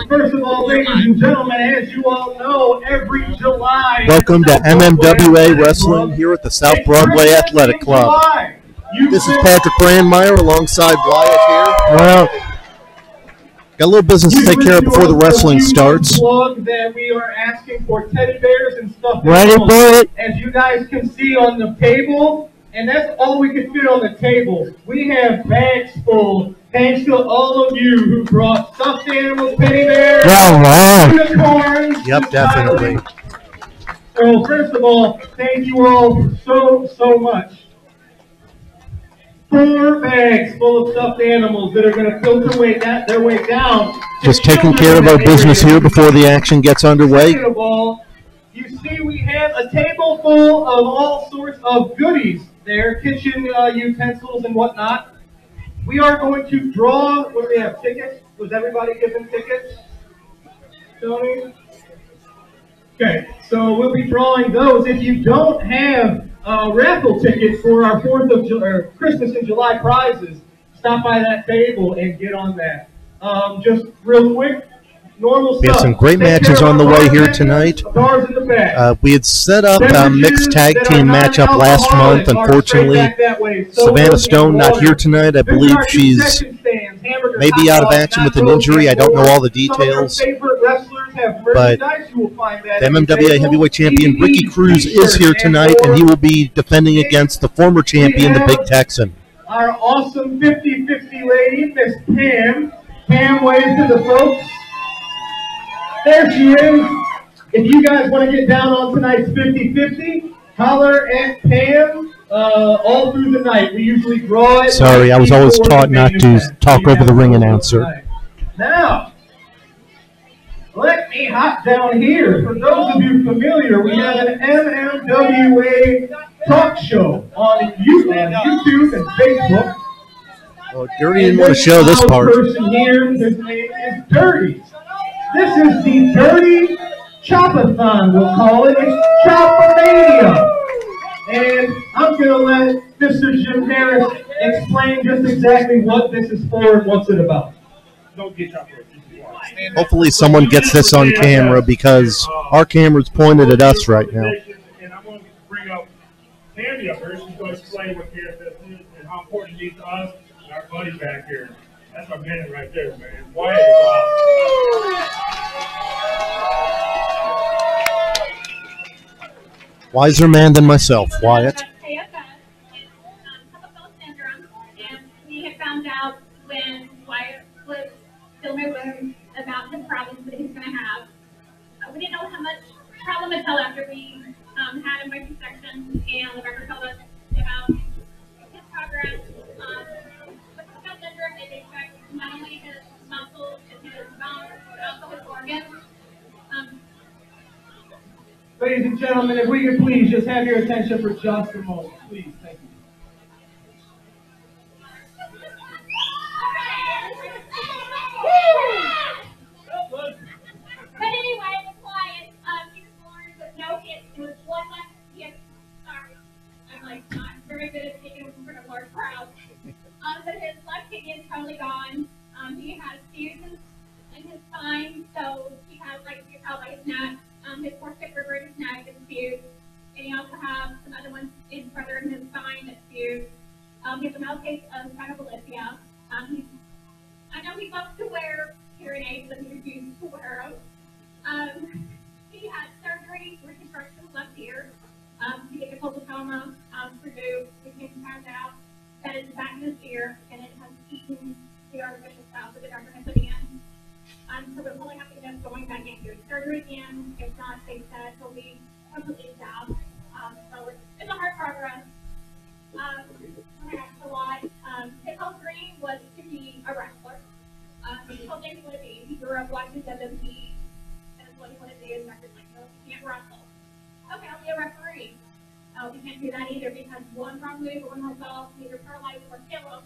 First of all, ladies and gentlemen, as you all know, every July... Welcome to MMWA Wrestling here at the South Broadway Athletic Club. This is Patrick Brandmeier alongside Wyatt here. Well, got a little business to take care of before the wrestling starts. That we are asking for teddy bears and stuff. Ready for it? As you guys can see on the table, and that's all we can fit on the table. We have bags full, thanks to all of you who brought stuffed animals, teddy bears, unicorns. Yep, definitely. Well, first of all, thank you all so much. 4 bags full of stuffed animals that are going to filter their way down. Just taking care of our business here before the action gets underway. Second of all, you see we have a table full of all sorts of goodies there, kitchen utensils and whatnot. We are going to draw, what do we have, tickets? Was everybody given tickets? Tony? Okay, so we'll be drawing those. If you don't have raffle tickets for our Christmas in July prizes, stop by that table and get on that. Just real quick, normal stuff. We have some great matches on the way here tonight. We had set up a mixed tag team matchup last month. Unfortunately, Savannah Stone not here tonight. I believe she's maybe out of action with an injury. I don't know all the details. But the MMWA heavyweight champion Ricky Cruz is here tonight, and he will be defending against the former champion, the Big Texan. Our awesome 50-50 lady, Miss Pam. Pam, wave to the folks. There she is. If you guys want to get down on tonight's 50-50, holler at Pam all through the night. We usually draw it. Sorry, I was always taught not to talk over the ring announcer. Now, let me hop down here. For those of you familiar, we have an MMWA talk show on YouTube and Facebook. Oh, Dirty didn't want to show this part. Person here, his name is Dirty. This is the Dirty Chopathon, we'll call it. It's Chopomania. And I'm going to let Mr. Jim Harris explain just exactly what this is for and what's it about. Don't get Hopefully someone gets this on camera because our camera's pointed at us right now. And I'm going to bring up Tammy up here. She's going to explain what KFS is and how important it is to us and our buddy back here. That's our man right there, man. Wyatt is Wiser man than myself, Wyatt. And we had found out when Wyatt was filming with about the problems that he's going to have. We didn't know how much problem until after we had him by C-section, and the doctor told us about his progress. But the syndrome, they expect not only his muscles and his bones, but also his organs. Ladies and gentlemen, if we could please just have your attention for just a moment, please. Thank you. But anyway, with Wyatt, he was born with no hip. It was one left hip. Sorry. I'm like not very good at taking him from a large crowd. But his left kidney is totally gone. He has fusions in his spine, so he has like you tell by his neck. His fourth hip river in his neck is fused. And he also has some other ones further in his spine that's fused. He has a mild case of spinophalgia. I know he loves to wear hearing aids, but he refuses to wear them. He had surgery, reconstruction of left ear. He had a colpatoma removed. We came to find out that it's back in his ear, and it has eaten the artificial valve that the doctor had put in. So we'll only have to end up going back in through surgery again. If not, they said he'll be completely down. So it's a hard progress. grew up watching WWE, and that's what he wanted to do. And Doctor's like, no, you can't wrestle. Okay, I'll be a referee. Oh, we can't do that either because one wrong move or one has off, either paralyze or kill him.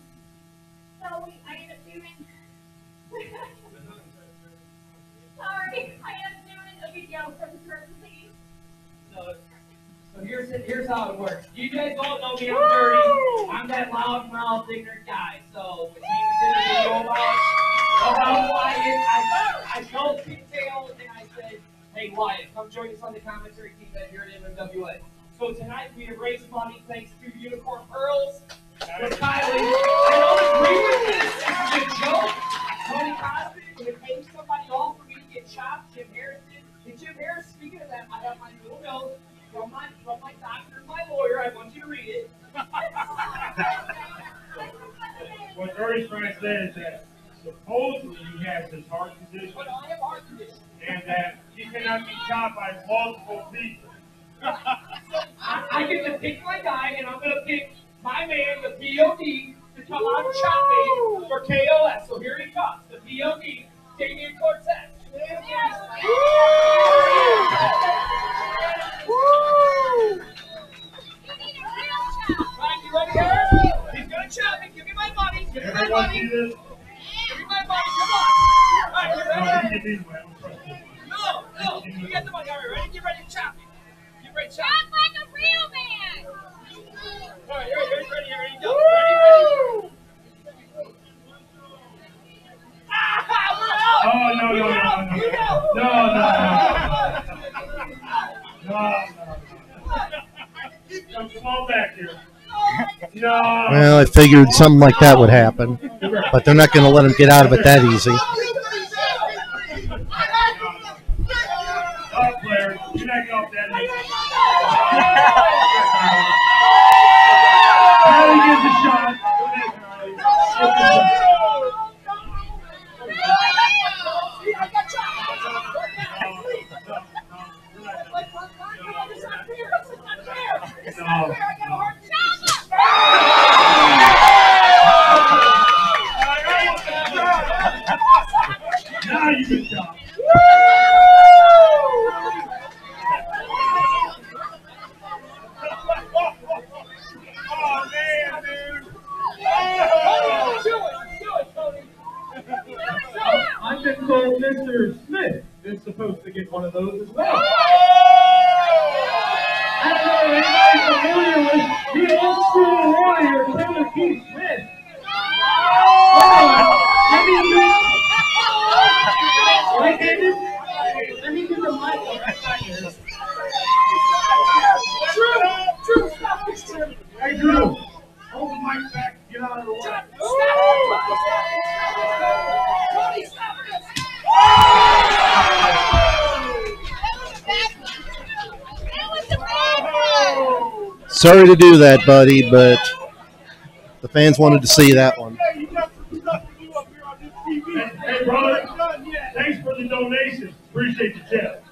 So I ended up doing. Sorry, I ended up doing a video for the courtesy. So here's how it works. You guys all know me, I'm dirty. I'm that loud mouth, ignorant guy. So we did a video about Wyatt. I told Pigtail and I said, hey Wyatt, come join us on the commentary team here at MMWA. So tonight we have raised money thanks to Unicorn Pearls with Kylie. I don't agree with this. This is a joke. Tony Cosby would pay somebody off for me to get chopped. Jim Harris did. And Jim Harris, speaking of that, I have my little note from my doctor and my lawyer. I want you to read it. What Dory's trying to say is that supposedly he has this heart condition. But I have heart condition. And that he cannot be chopped by multiple people. I get to pick my guy, and I'm going to pick my man, the POD, to come out and chop me for KOS. So here he comes, the POD, Damian Cortez. Right, you ready, Harris? He's going to chop me. Give me my money. Give me my money. Give me my money. Come on. All right, you ready? No. You got the money. All right, ready? Get ready to chop me. Chop like a real man! All right, ready, go. Ready? Oh, no. Come on back here. No. Well, I figured something like that would happen, but they're not going to let him get out of it that easy. Oh, Blair, you're not getting off that easy. Kylie gives a shot. Go ahead, Now you can shot. Oh, man, dude. I've been told Mr. Smith is supposed to get one of those as well. I don't know if anybody's familiar with the old school warrior, Taylor Keith Smith. Let me do right-handed. Let me do the mic. Drew, stop this, Drew. Hey, Drew. Hold the mic back. Get out of the way. Stop Sorry to do that, buddy, but the fans wanted to see that one. Hey, brother. Thanks for the donation. Appreciate the tip.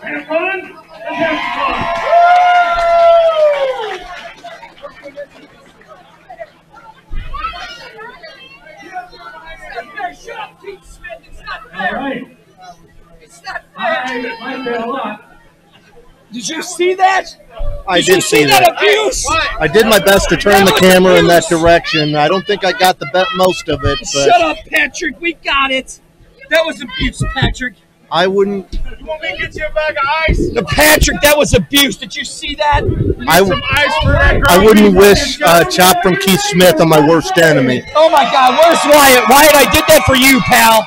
Have fun? Let's have some fun. Shut up, Keith Smith. It's not All fair. right. It's not I fair. might bet a lot. Did you see that? I did see that that. abuse? I did my best to turn the camera in that direction. I don't think I got the most of it, Shut but up, Patrick. We got it. That was abuse, Patrick. I wouldn't. You want me to get you a bag of ice? Patrick, that was abuse. Did you see that? Some ice for that girl? I wouldn't wish chop from Keith Smith on my worst enemy. Oh my God, where's Wyatt? Wyatt, I did that for you, pal.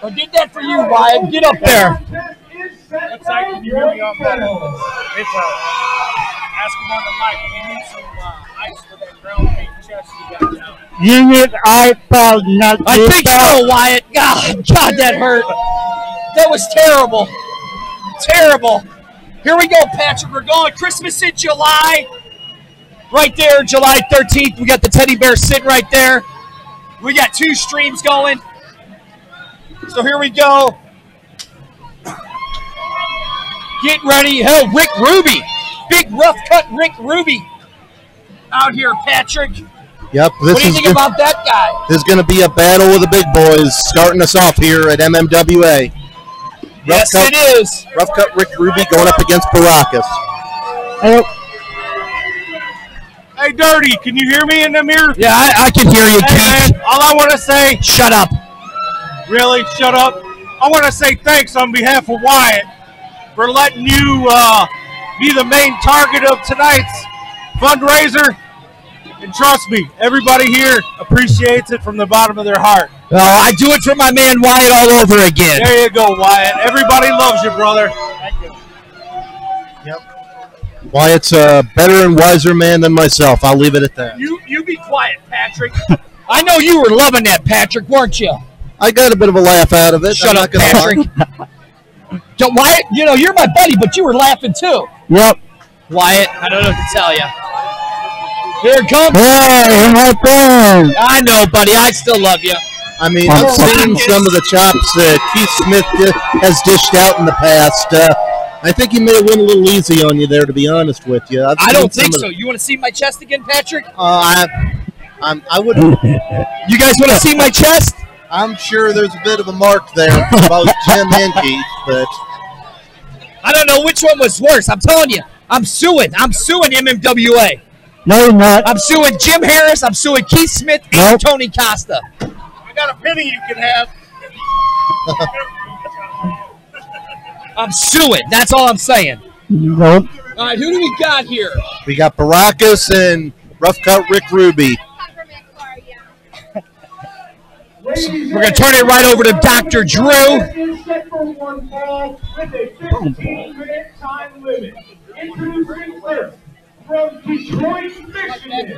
I did that for you, Wyatt. Get up there. Looks like can you hear me on better? It's ask him on the mic. We need some ice for that ground beef chest you got now. You need iPad, not I think so, Wyatt. God, that hurt. That was terrible. Terrible. Here we go, Patrick. We're going Christmas in July. Right there, July 13th. We got the teddy bear sitting right there. We got 2 streams going. So here we go. Get ready. Hell, Rick Ruby. Big rough cut Rick Ruby. Out here, Patrick. Yep. What do you think about that guy? This is going to be a battle of the big boys starting us off here at MMWA. Yes, it is. Rough Cut Rick Ruby going up against Baracus. Hey, Dirty, can you hear me in the mirror? Yeah, I can hear you, Hey, Keith. man, all I want to say, Shut up. really, shut up. I want to say thanks on behalf of Wyatt for letting you be the main target of tonight's fundraiser. And trust me, everybody here appreciates it from the bottom of their heart. Well, I do it for my man Wyatt all over again. There you go, Wyatt. Everybody loves you, brother. Wyatt's a better and wiser man than myself. I'll leave it at that. You be quiet, Patrick. I know you were loving that, Patrick, weren't you? I got a bit of a laugh out of it. Shut up, Patrick. Wyatt, you know, you're my buddy, but you were laughing too. Yep. Wyatt, I don't know what to tell you. Here it comes. Hey, my friend. I know, buddy. I still love you. I mean, I've seen some of the chops that Keith Smith has dished out in the past. I think he may have went a little easy on you there, to be honest with you. I don't think so. You want to see my chest again, Patrick? I would. You guys want to see my chest? I'm sure there's a bit of a mark there for both Jim and Keith, but I don't know which one was worse. I'm telling you, I'm suing. I'm suing MMWA. No, you're not. I'm suing Jim Harris. I'm suing Keith Smith and Tony Costa. I got a penny you can have. I'm suing. That's all I'm saying. Nope. All right, who do we got here? we got Baracus and Rough Cut Rick Ruby. We're going to turn it right over to Dr. Drew. Set for one fall with a 15-minute time limit. Introducing first from Detroit, Michigan,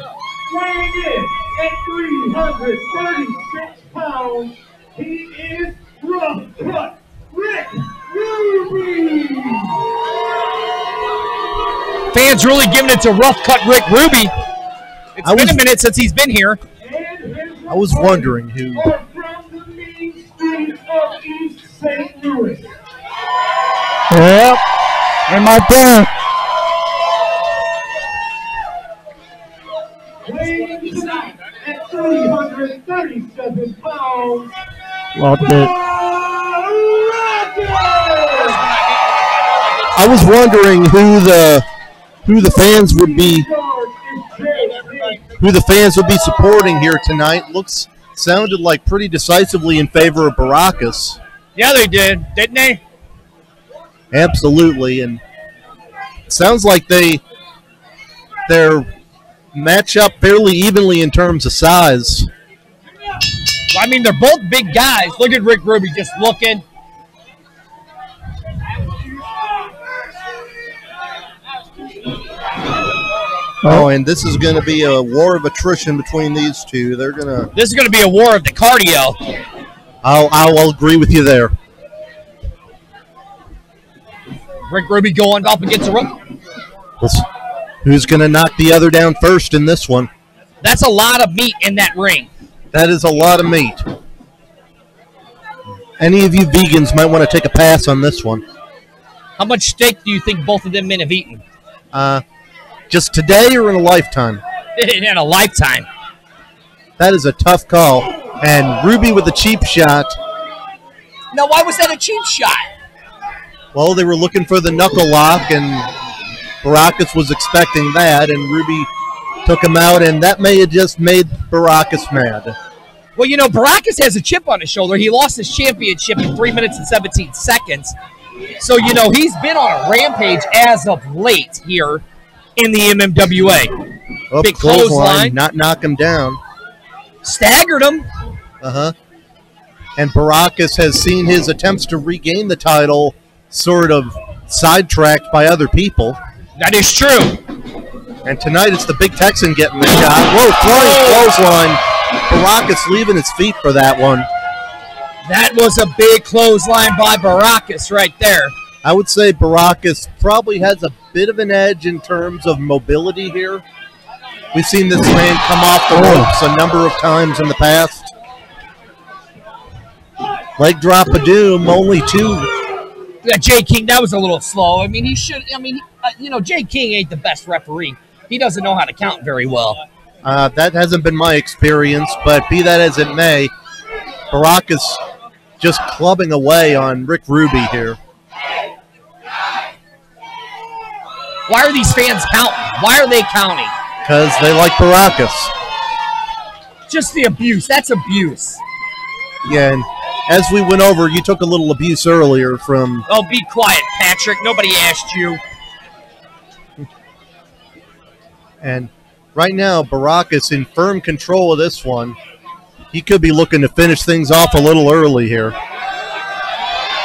weighing in at 336 pounds, he is Rough Cut Rick Ruby. Fans really giving it to Rough Cut Rick Ruby. It's been a minute since he's been here. I was wondering who. Are from the main street of East St. Louis. Yep. And my friend. Weighing tonight at 337 pounds. Loved it. I was wondering who the fans would be supporting here tonight. Sounded like pretty decisively in favor of Baracus. Yeah, they did, didn't they? Absolutely, and it sounds like they're match up fairly evenly in terms of size. I mean, they're both big guys. Look at Rick Ruby just looking. Oh, and this is going to be a war of attrition between these two. This is going to be a war of the cardio. I'll agree with you there. Rick Ruby going up against the rope. Who's going to knock the other down first in this one? That's a lot of meat in that ring. That is a lot of meat. Any of you vegans might want to take a pass on this one. How much steak do you think both of them men have eaten? Just today or in a lifetime? In a lifetime. That is a tough call. And Ruby with a cheap shot. Now, why was that a cheap shot? Well, they were looking for the knuckle lock, and Baracus was expecting that, and Ruby took him out, and that may have just made Baracus mad. Well, you know, Baracus has a chip on his shoulder. He lost his championship in 3 minutes and 17 seconds. So, you know, he's been on a rampage as of late here in the MMWA. Big clothesline. Not knock him down. Staggered him. Uh-huh. And Baracus has seen his attempts to regain the title sort of sidetracked by other people. That is true. And tonight it's the Big Texan getting the shot. Whoa, flying clothesline. Baracus leaving his feet for that one. That was a big clothesline by Baracus right there. I would say Baracus probably has a bit of an edge in terms of mobility here. We've seen this man come off the ropes a number of times in the past. Leg drop of doom, only two. Yeah, Jay King, that was a little slow. I mean, you know, Jay King ain't the best referee. He doesn't know how to count very well. That hasn't been my experience, but be that as it may, Baracus just clubbing away on Rick Ruby here. Why are these fans counting? Why are they counting? Because they like Baracus. Just the abuse. That's abuse. Yeah, and as we went over, you took a little abuse earlier from... Oh, be quiet, Patrick. Nobody asked you. And right now, Baracus in firm control of this one. He could be looking to finish things off a little early here.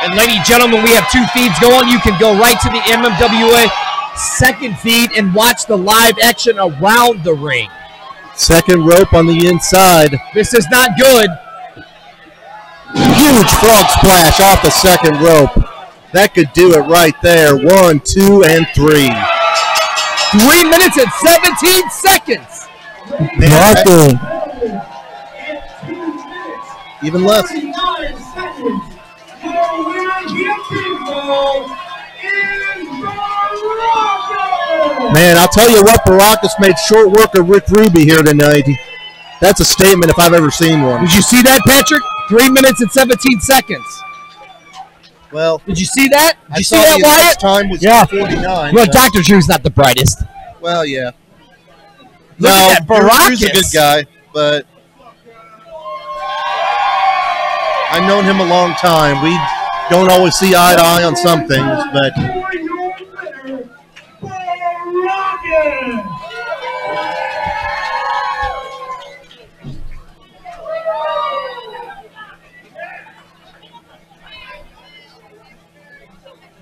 And ladies and gentlemen, we have 2 feeds going. You can go right to the MMWA second feed and watch the live action around the ring. Second rope on the inside. This is not good. Huge frog splash off the second rope. That could do it right there. 1, 2, and 3. 3 minutes and 17 seconds. Even less. Man, I'll tell you what, Baracus made short work of Rick Ruby here tonight. That's a statement if I've ever seen one. Did you see that, Patrick? 3 minutes and 17 seconds. Well, did you see that? Did you see that, Wyatt? Time was 49. Well, Dr. Drew's not the brightest. Well, yeah. Look at that, Baracus. Drew's a good guy, but I've known him a long time. We don't always see eye to eye on some things, but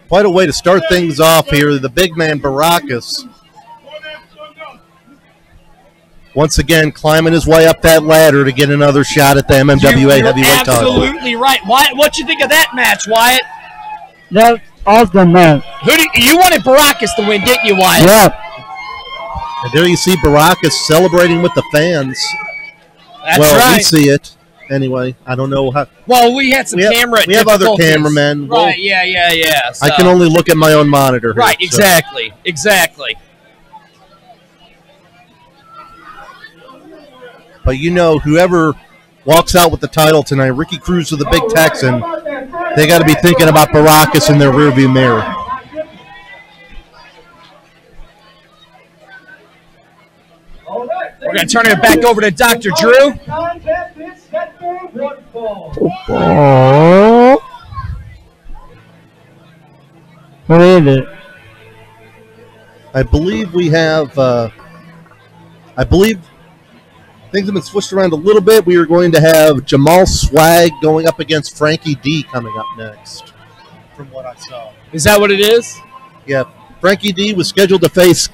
quite a way to start things off here. The big man, Baracus, once again climbing his way up that ladder to get another shot at the MMWA heavyweight title. Absolutely right. Wyatt, what you think of that match, Wyatt? That's awesome, man. You wanted Baracus to win, didn't you, Wyatt? Yeah. And there you see Baracus celebrating with the fans. That's well, right. We see it. Anyway, I don't know how. Well, we had some camera. We have other cameramen. Right? Yeah. So. I can only look at my own monitor. Right. Here, exactly. So. Exactly. But you know, whoever walks out with the title tonight, Ricky Cruz or the Big Texan, they got to be thinking about Baracus in their rearview mirror. We're going to turn it back over to Dr. Drew. What is it? I believe we have, things have been switched around a little bit. We are going to have Jamal Swag going up against Frankie D coming up next, from what I saw. Is that what it is? Yeah. Frankie D was scheduled to face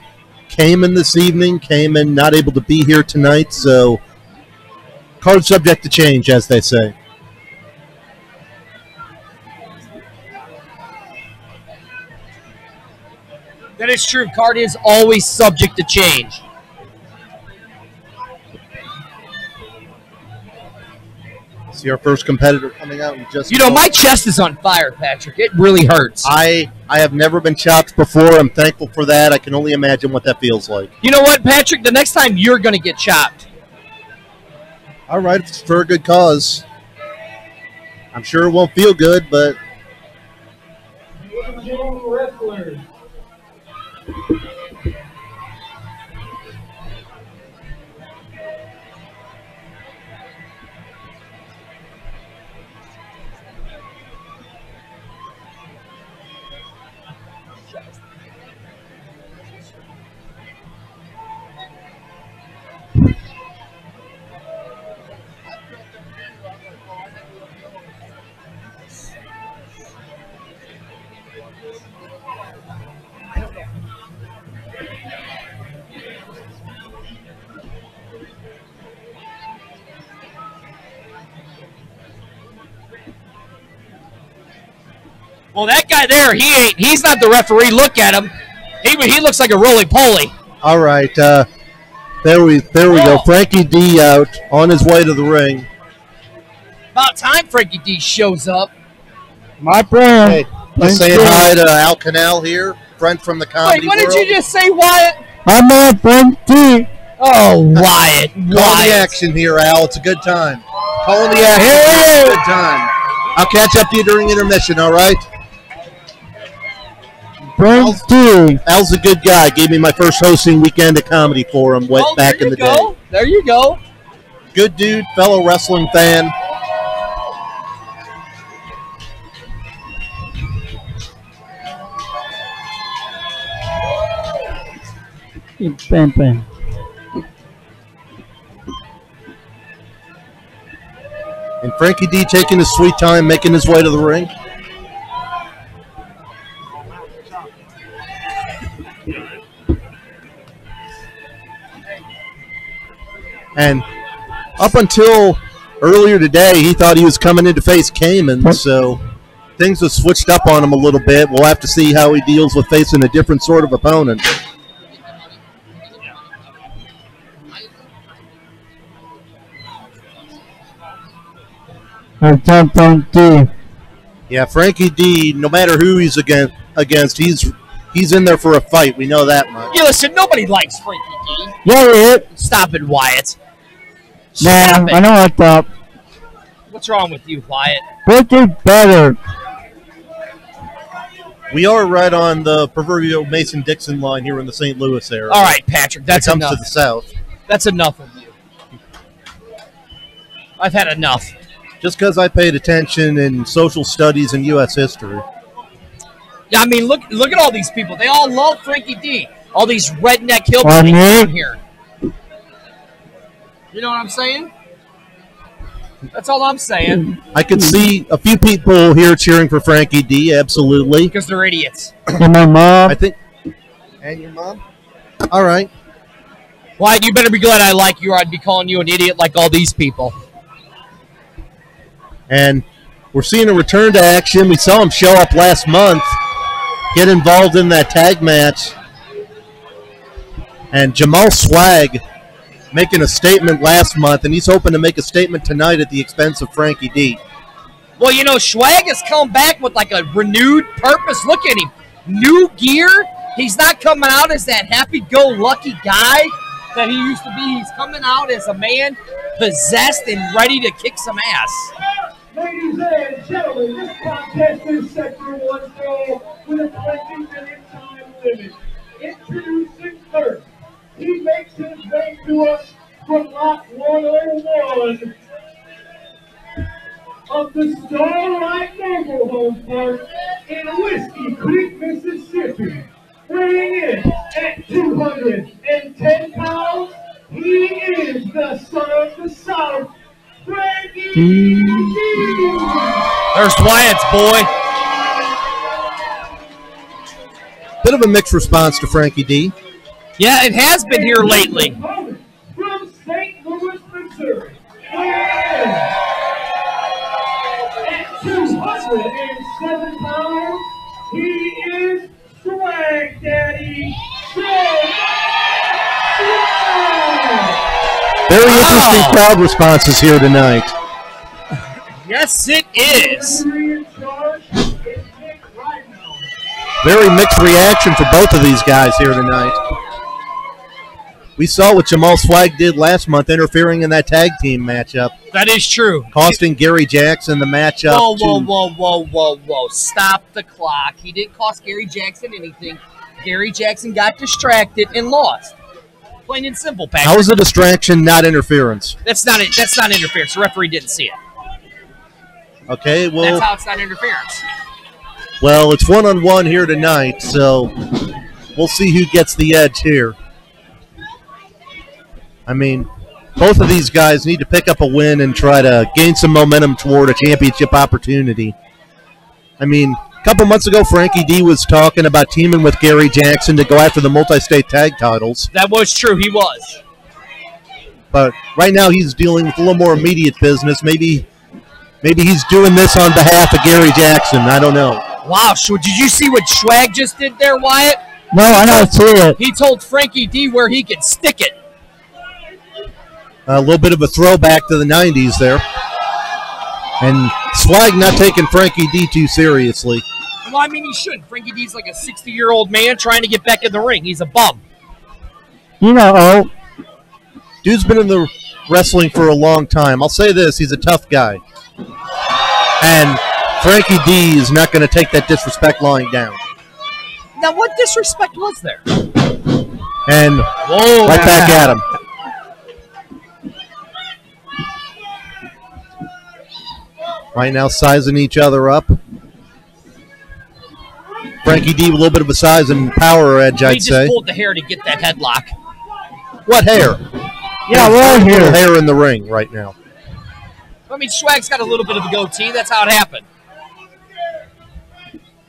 Cayman this evening. Cayman not able to be here tonight, so card subject to change, as they say. That is true. Card is always subject to change. See our first competitor coming out in just. You know, my chest is on fire, Patrick. It really hurts. I have never been chopped before. I'm thankful for that. I can only imagine what that feels like. You know what, Patrick? The next time you're going to get chopped. All right, it's for a good cause. I'm sure it won't feel good, but. Wrestlers. Well, that guy there, he's not the referee. Look at him. He looks like a roly-poly. All right. There we go. Frankie D out on his way to the ring. About time Frankie D shows up. My friend. Hey, just saying hi to Al Canal here, friend from the comedy Wait, what world. did you just say, Wyatt? I'm my friend D. Oh, Wyatt. Calling the action here, Al. It's a good time. Calling the action. It's a good time. I'll catch up to you during intermission, all right? Al's a good guy. Gave me my first hosting weekend at comedy for him back in the day. There you go. Good dude, fellow wrestling fan. Bam. And Frankie D taking his sweet time, making his way to the ring. And up until earlier today, he thought he was coming in to face Cayman, so things have switched up on him a little bit. We'll have to see how he deals with facing a different sort of opponent. Yeah, Frankie D, no matter who he's against, he's in there for a fight. We know that much. Yeah, listen, nobody likes Frankie D. Yeah. Stop it, Wyatt. Nah, I know what's up. What's wrong with you, Wyatt? Frankie's better. We are right on the proverbial Mason-Dixon line here in the St. Louis area. All right, Patrick, that's enough. It enough. comes to the south. That's enough of you. I've had enough. Just because I paid attention in social studies and U.S. history. Yeah, I mean, look at all these people. They all love Frankie D. All these redneck hillbillies down here. You know what I'm saying? That's all I'm saying. I could see a few people here cheering for Frankie D, absolutely. Because they're idiots. And my mom. I think. And your mom? All right. Wyatt, you better be glad I like you or I'd be calling you an idiot like all these people. And we're seeing a return to action. We saw him show up last month, get involved in that tag match. And Jamal Swag making a statement last month, and he's hoping to make a statement tonight at the expense of Frankie D. Well, you know, Swag has come back with like a renewed purpose. Look at him. New gear. He's not coming out as that happy-go-lucky guy that he used to be. He's coming out as a man possessed and ready to kick some ass. Ladies and gentlemen, this contest is Sector 1 with a 20-minute time limit. Introducing first, he makes his way to us from lot 101 of the Starlight Mobile Home Park in Whiskey Creek, Mississippi. Weighing in at 210 pounds, he is the son of the South, Frankie D. There's Wyatt's boy. Bit of a mixed response to Frankie D. Yeah, it has been here lately. From St. Louis, Missouri. At 207 pounds, he is Swag Daddy. Swag. Very interesting crowd responses here tonight. Yes, it is. Very mixed reaction for both of these guys here tonight. We saw what Jamal Swag did last month, interfering in that tag team matchup. That is true. Costing Gary Jackson the matchup. Whoa. Stop the clock. He didn't cost Gary Jackson anything. Gary Jackson got distracted and lost. Plain and simple, Patrick. How is a distraction not interference? That's not it. That's not interference. The referee didn't see it. Okay, well. That's how it's not interference. Well, it's one-on-one here tonight, so we'll see who gets the edge here. I mean, both of these guys need to pick up a win and try to gain some momentum toward a championship opportunity. I mean, a couple months ago, Frankie D was talking about teaming with Gary Jackson to go after the multi-state tag titles. That was true. He was. But right now he's dealing with a little more immediate business. Maybe he's doing this on behalf of Gary Jackson. I don't know. Wow, so did you see what Swag just did there, Wyatt? No, I don't see it. He told Frankie D where he could stick it. A little bit of a throwback to the 90s there. And Swag not taking Frankie D too seriously. Well, I mean, he shouldn't. Frankie D's like a 60-year-old man trying to get back in the ring. He's a bum. You know, Dude's been in the wrestling for a long time. I'll say this, he's a tough guy. And Frankie D is not going to take that disrespect lying down. Now, what disrespect was there? And right back at him. Right now sizing each other up. Frankie D with a little bit of a size and power edge, I'd say. He just pulled the hair to get that headlock. What hair? Yeah, right here. Hair in the ring right now. I mean, Swag's got a little bit of a goatee. That's how it happened.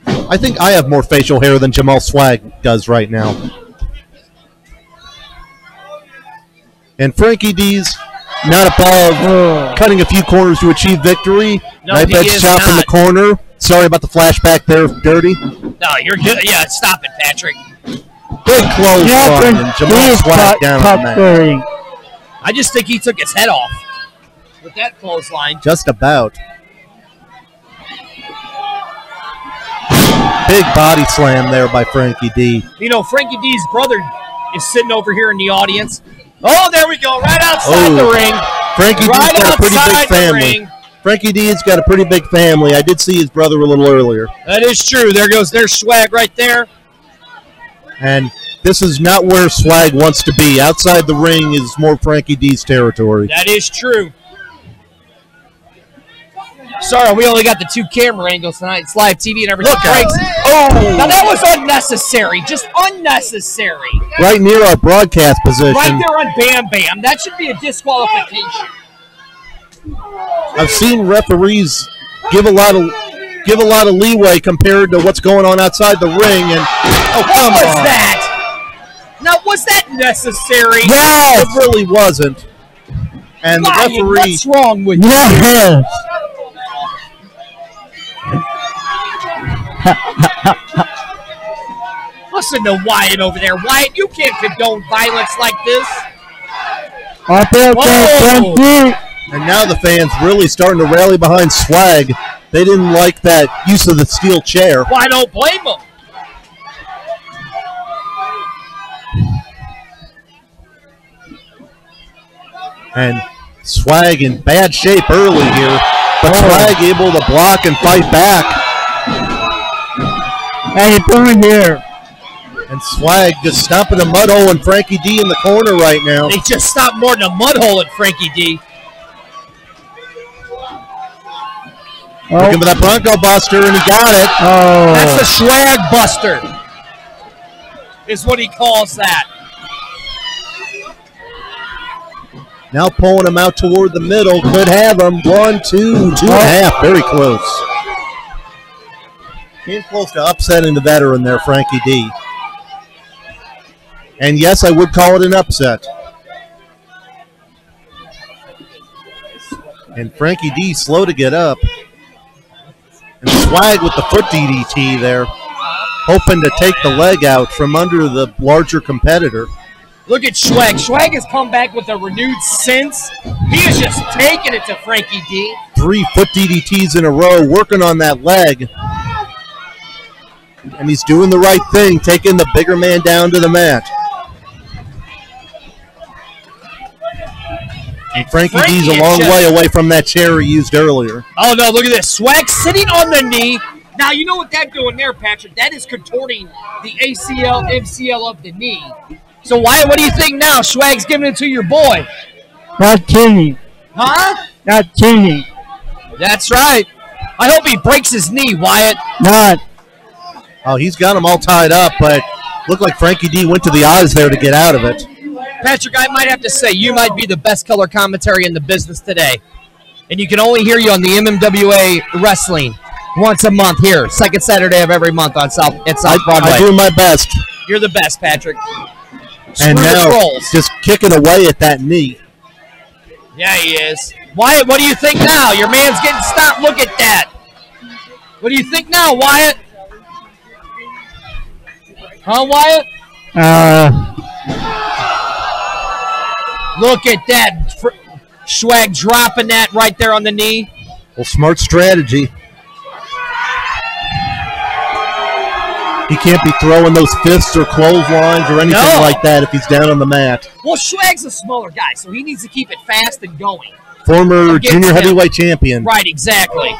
I think I have more facial hair than Jamal Swag does right now. And Frankie D's not above cutting a few corners to achieve victory. No, Knife edge chop in the corner. Sorry about the flashback there, Dirty. No, you're good. Yeah, stop it, Patrick. Big clothesline and Jamal Swag down on the mat. I just think he took his head off with that clothesline. Just about. Big body slam there by Frankie D. You know, Frankie D's brother is sitting over here in the audience. Oh, there we go, right outside the ring. Frankie D's got a pretty big family. Frankie D's got a pretty big family. I did see his brother a little earlier. That is true. There's Swag right there. And this is not where Swag wants to be. Outside the ring is more Frankie D's territory. That is true. Sorry, we only got the 2 camera angles tonight. It's live TV and everything. Look out. Oh! Now that was unnecessary. Just unnecessary. Right near our broadcast position. Right there on Bam Bam. That should be a disqualification. I've seen referees give a lot of leeway compared to what's going on outside the ring. And what was that? Now, was that necessary? Yes. It really wasn't. And the referee. What's wrong with you? Yes. Listen to Wyatt over there. Wyatt, you can't condone violence like this. And now the fans really starting to rally behind Swag. They didn't like that use of the steel chair. Well, I don't blame them. And Swag in bad shape early here, but Swag able to block and fight back. How you doing here? And Swag just stomping a mud hole and Frankie D in the corner right now. They just stopped more than a mud hole at Frankie D. Looking for that Bronco Buster, and he got it. Oh. That's a Swag Buster, is what he calls that. Now pulling him out toward the middle. Could have him. 1, 2, 2.5. Very close. Came close to upsetting the veteran there, Frankie D. And yes, I would call it an upset. And Frankie D slow to get up. And Swag with the foot DDT there, hoping to take the leg out from under the larger competitor. Look at Swag. Swag has come back with a renewed sense. He is just taking it to Frankie D. 3 foot DDTs in a row, working on that leg. And he's doing the right thing, taking the bigger man down to the mat. And Frankie D's a long way away from that chair he used earlier. Oh, no, look at this. Swag sitting on the knee. Now, you know what that's doing there, Patrick? That is contorting the ACL, MCL of the knee. So, Wyatt, what do you think now? Swag's giving it to your boy. Not cheating. Huh? Not cheating. That's right. I hope he breaks his knee, Wyatt. Not. Oh, he's got him all tied up, but looked like Frankie D went to the eyes there to get out of it. Patrick, I might have to say, you might be the best color commentary in the business today. And you can only hear you on the MMWA Wrestling once a month here, second Saturday of every month on South Broadway. I do my best. You're the best, Patrick. And now just kicking away at that knee. Yeah, he is. Wyatt, what do you think now? Your man's getting stopped. Look at that. What do you think now, Wyatt? Huh, Wyatt? Look at that. Swag dropping that right there on the knee. Well, smart strategy. He can't be throwing those fists or clotheslines or anything like that if he's down on the mat. Well, Swag's a smaller guy, so he needs to keep it fast and going. Former junior heavyweight champion. Right, exactly.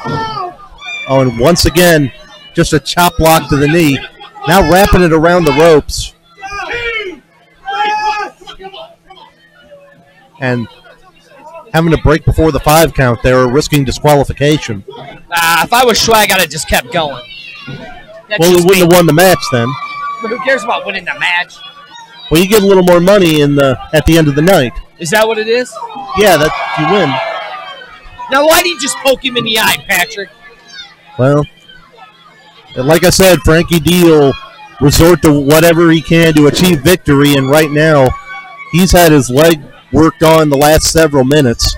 Oh, and once again, just a chop block to the knee. Now wrapping it around the ropes. And having to break before the 5 count there, risking disqualification. If I was Swag, I'd have just kept going. Well, he wouldn't have won the match then. But who cares about winning the match? Well, you get a little more money at the end of the night. Is that what it is? Yeah, that you win. Now, why didn't you just poke him in the eye, Patrick? Well, like I said, Frankie D will resort to whatever he can to achieve victory, and right now, he's had his leg worked on the last several minutes.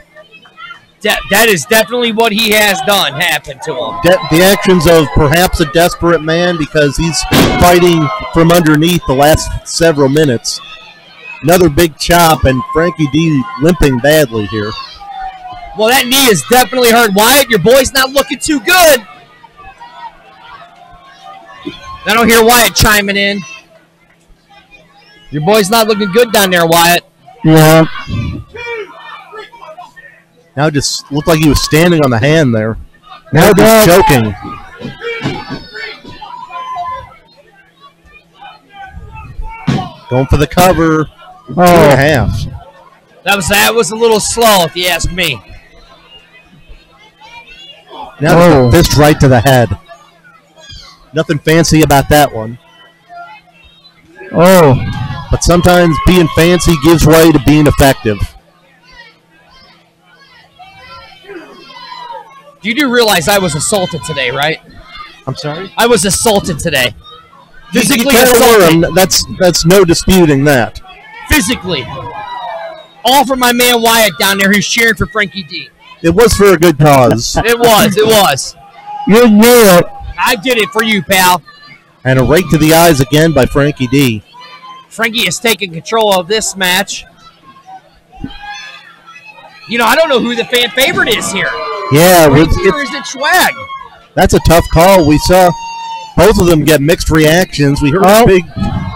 That is definitely what he has done happen to him. The actions of perhaps a desperate man because he's fighting from underneath the last several minutes. Another big chop, and Frankie D limping badly here. Well, that knee is definitely hurt. Wyatt, your boy's not looking too good. I don't hear Wyatt chiming in. Your boy's not looking good down there, Wyatt. Yeah. Now it just looked like he was standing on the hand there. Now No he's choking. Going for the cover. 2.5. That was a little slow, if you ask me. Now the fist right to the head. Nothing fancy about that one. Oh. But sometimes being fancy gives way to being effective. You do realize I was assaulted today, right? I'm sorry? I was assaulted today. You Physically kinda assaulted. were. That's no disputing that. Physically. All for my man Wyatt down there who's cheering for Frankie D. It was for a good cause. It was. You knew it. I did it for you, pal. And a right to the eyes again by Frankie D. Frankie is taking control of this match. You know, I don't know who the fan favorite is here. Yeah, Or is it Swag? that's a tough call. We saw both of them get mixed reactions. We heard a big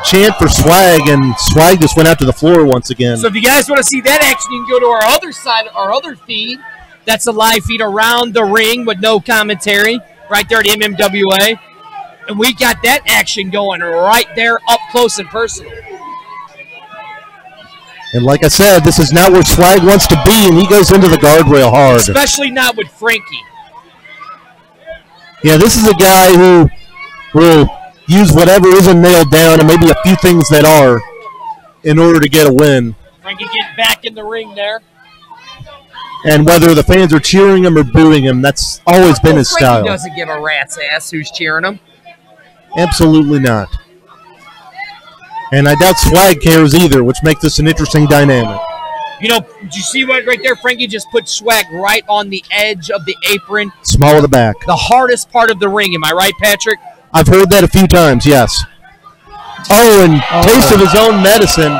chant for Swag, and Swag just went out to the floor once again. So if you guys want to see that action, you can go to our other side, our other feed. That's a live feed around the ring with no commentary, right there at MMWA. And we got that action going right there up close and personal. And like I said, this is not where Swag wants to be, and he goes into the guardrail hard. Especially not with Frankie. Yeah, this is a guy who will use whatever isn't nailed down and maybe a few things that are in order to get a win. Frankie getting back in the ring there. And whether the fans are cheering him or booing him, that's always been his style. Frankie doesn't give a rat's ass who's cheering him. Absolutely not. And I doubt Swag cares either, which makes this an interesting dynamic. You know, did you see what right there? Frankie just put Swag right on the edge of the apron. Small of the back. The hardest part of the ring. Am I right, Patrick? I've heard that a few times, yes. Oh, and taste of his own medicine.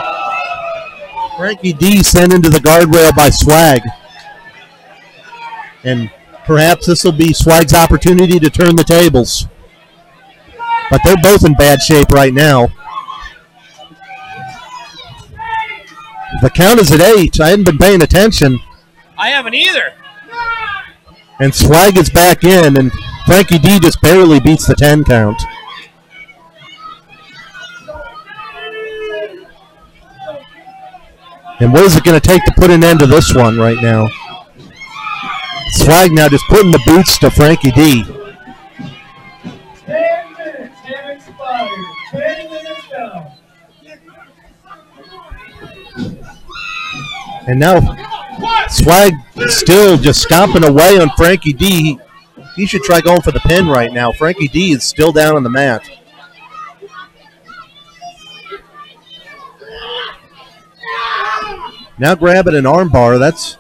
Frankie D sent into the guardrail by Swag. And perhaps this will be Swag's opportunity to turn the tables. But they're both in bad shape right now. The count is at 8. I hadn't been paying attention. I haven't either. And Swag is back in, and Frankie D just barely beats the 10 count. And what is it going to take to put an end to this one right now? Swag now just putting the boots to Frankie D. 10 minutes have expired. 10 minutes down. And now Swag still just stomping away on Frankie D. He should try going for the pin right now. Frankie D is still down on the mat. Now grabbing an armbar. That's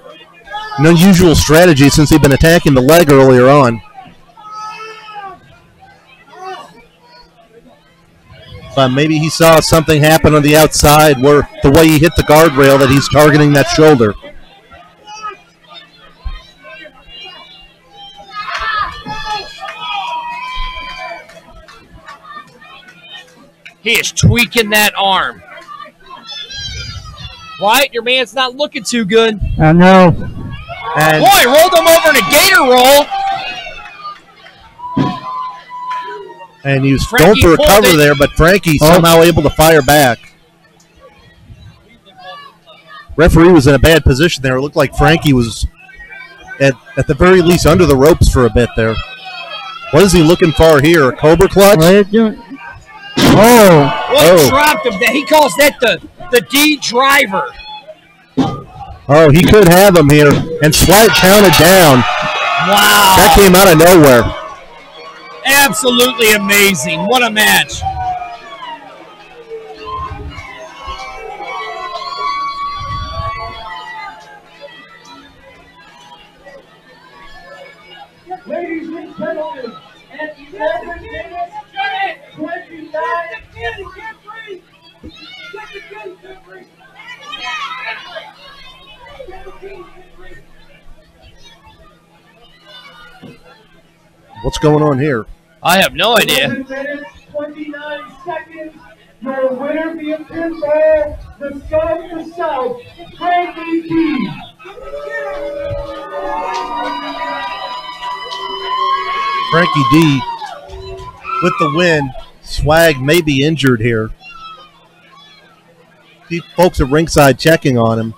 an unusual strategy since he'd been attacking the leg earlier on. But maybe he saw something happen on the outside where the way he hit the guardrail that he's targeting that shoulder. He is tweaking that arm. Wyatt, your man's not looking too good. I know. And Boy, rolled him over in a gator roll. And he was Frankie going for a pulled cover it. there, but Frankie somehow able to fire back. Referee was in a bad position there. It looked like Frankie was at the very least under the ropes for a bit there. What is he looking for here? A Cobra clutch? What are you doing? Oh. Boy, dropped him. He calls that the D driver. Oh, he could have him here. And Swag counted down. Wow. That came out of nowhere. Absolutely amazing. What a match. Ladies and gentlemen, at 11 minutes, 29. What's going on here? I have no idea. 11 minutes, 29 seconds. Your winner via pinfall, the son of the South, Frankie D. Frankie D with the win. Swag may be injured here. See folks at ringside checking on him.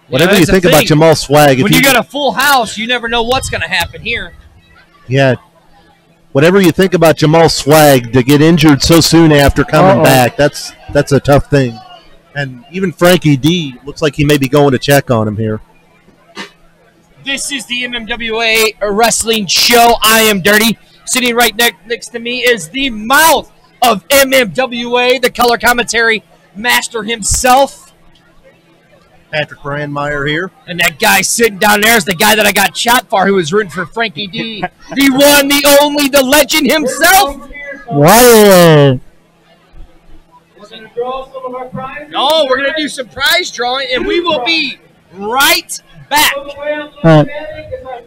Whatever you think about Jamal Swag. When you got a full house, you never know what's going to happen here. Yeah. Whatever you think about Jamal Swag, to get injured so soon after coming back, that's a tough thing. And even Frankie D looks like he may be going to check on him here. This is the MMWA Wrestling Show. I am Dirty. Sitting right next to me is the mouth of MMWA, the color commentary master himself. Patrick Brandmeier here. And that guy sitting down there is the guy that I got shot for, who was rooting for Frankie D. The one, the only, the legend himself. Wow. We're going to draw some of our prizes. No, we're going to do some prize drawing, and we will be right back. So the way I'm looking at it is our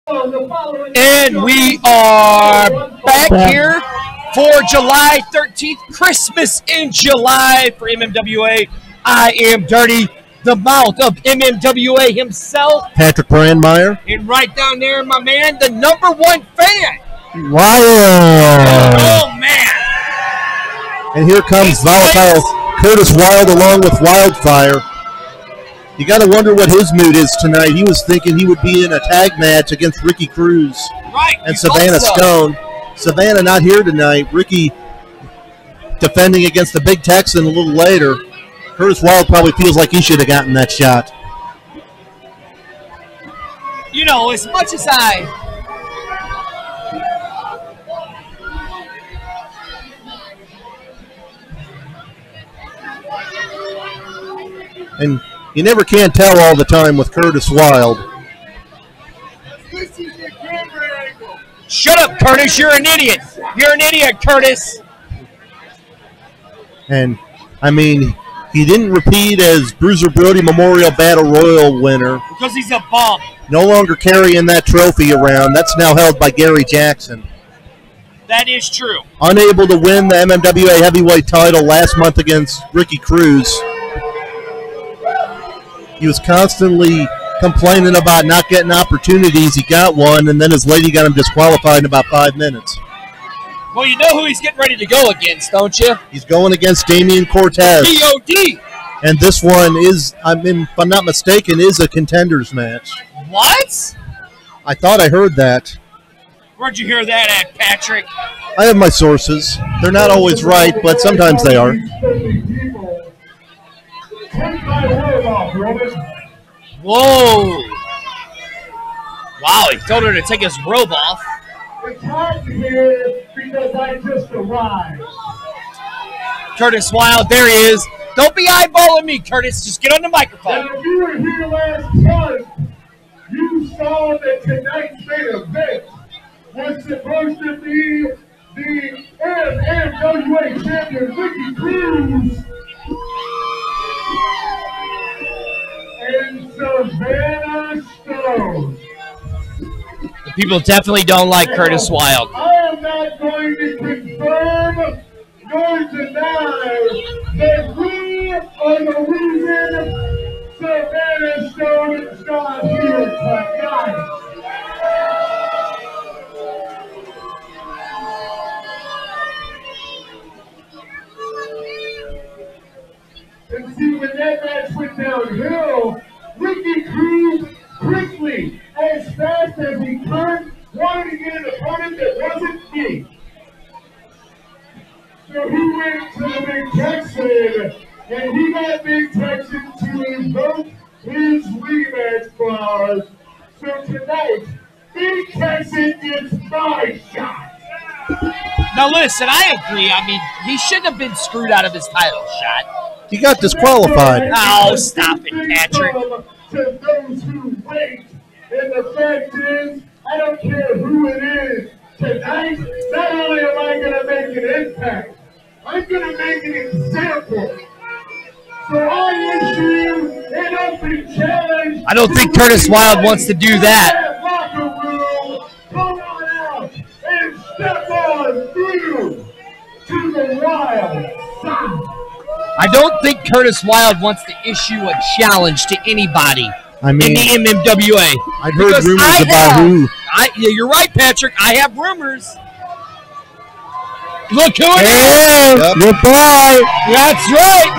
And we are back here for July 13th, Christmas in July for MMWA. I am Dirty, the mouth of MMWA himself. Patrick Brandmeier. And right down there, my man, the #1 fan. Wild. Oh, man. And here comes volatile Curtis Wild along with Wildfire. You got to wonder what his mood is tonight. He was thinking he would be in a tag match against Ricky Cruz and Savannah Stone. Savannah not here tonight. Ricky defending against the Big Texan a little later. Curtis Wild probably feels like he should have gotten that shot. You know, as much as And you never can tell all the time with Curtis Wild. Shut up, Curtis. You're an idiot. You're an idiot, Curtis. And, I mean, he didn't repeat as Bruiser Brody Memorial Battle Royal winner. Because he's a bum. No longer carrying that trophy around. That's now held by Gary Jackson. That is true. Unable to win the MMWA heavyweight title last month against Ricky Cruz. He was constantly complaining about not getting opportunities. He got one, and then his lady got him disqualified in about 5 minutes. Well, you know who he's getting ready to go against, don't you? He's going against Damian Cortez. POD. And this one is, I mean, if I'm not mistaken, is a contenders match. What? I thought I heard that. Where'd you hear that at, Patrick? I have my sources. They're not always right, but sometimes they are. Whoa. Wow, he told her to take his robe off. It's hot here because I just arrived. Curtis Wild, there he is. Don't be eyeballing me, Curtis. Just get on the microphone. Now, if you were here last month, you saw that tonight's main event was supposed to be the MMWA champion, Ricky Cruz, and Savannah Stone. The people definitely don't like Curtis Wild. I am not going to confirm nor deny that we are the reason Savannah Stone is not here tonight. And see, when that match went downhill, Ricky Cruz quickly, as fast as he could, wanted to get an opponent that wasn't me. So he went to the Big Texan, and he got Big Texan to invoke his rematch clause. So tonight, Big Texan gets my shot. Now listen, I agree. I mean, he shouldn't have been screwed out of his title shot. He got disqualified. Oh, stop it, Patrick. To those who wait, and the fact is, I don't care who it is. Tonight, not only am I going to make an impact, I'm going to make an example. So I issue an open challenge. I don't think Curtis Wild wants to do that. Locker room, come on out and step on through to the wild side. I don't think Curtis Wild wants to issue a challenge to anybody in the MMWA. I've heard rumors about who. Yeah, you're right, Patrick. I have rumors. Look who it is! Yep. Good boy! That's right!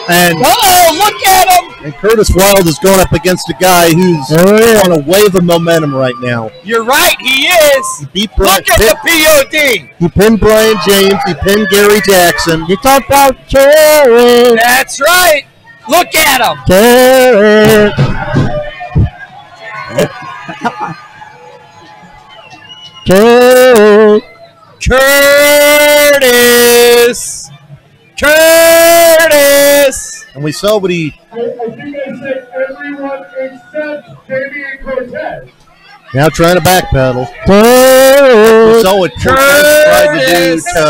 And look at him! And Curtis Wild is going up against a guy who's on a wave of momentum right now. You're right, he is! He beat Look at the POD! He pinned Brian James, he pinned Gary Jackson. You talk about Carrot! That's right! Look at him! Carrot! Carrot! Curtis! Curtis! And we saw what he... I think I said everyone except Damian Cortez. Now trying to backpedal. Carrot! We saw what Cortez tried to do to...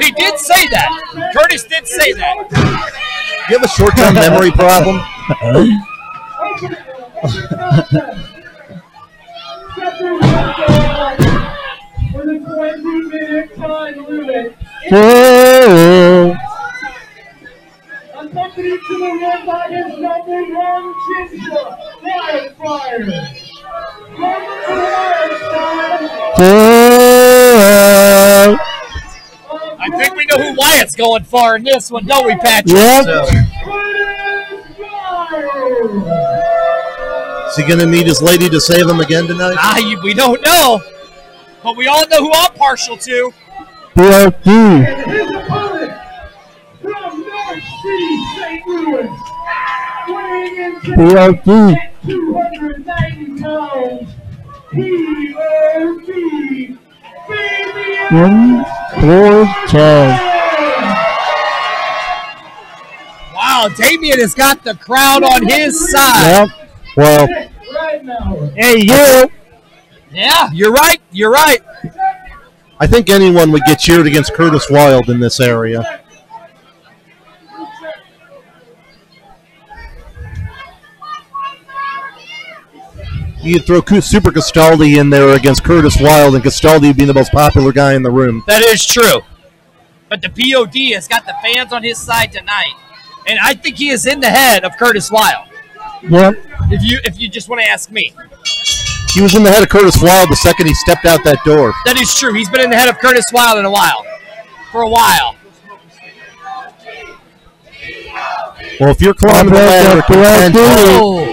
He did say that. Curtis did say that. You have a short-term memory problem? For the 20-minute time limit. Accompanied to the ring by his number one ginger, Wildfire. I think we know who Wyatt's going for in this one, don't we, Patrick? Yep. Is he going to need his lady to save him again tonight? We don't know, but we all know who I'm partial to. BLT. And his opponent from North City, St. Louis, weighing in BLT. at 290 pounds, POD, Wow, Damien has got the crowd on his side. Yep. Well, right now. Hey, you. Yeah, you're right. You're right. I think anyone would get cheered against Curtis Wild in this area. You could throw Super Castaldi in there against Curtis Wild, and Castaldi would be the most popular guy in the room. That is true. But the POD has got the fans on his side tonight. And I think he is in the head of Curtis Wild. Yep. If you just want to ask me. He was in the head of Curtis Wild the second he stepped out that door. That is true. He's been in the head of Curtis Wild for a while. Well, if you're climbing the ladder, Oh,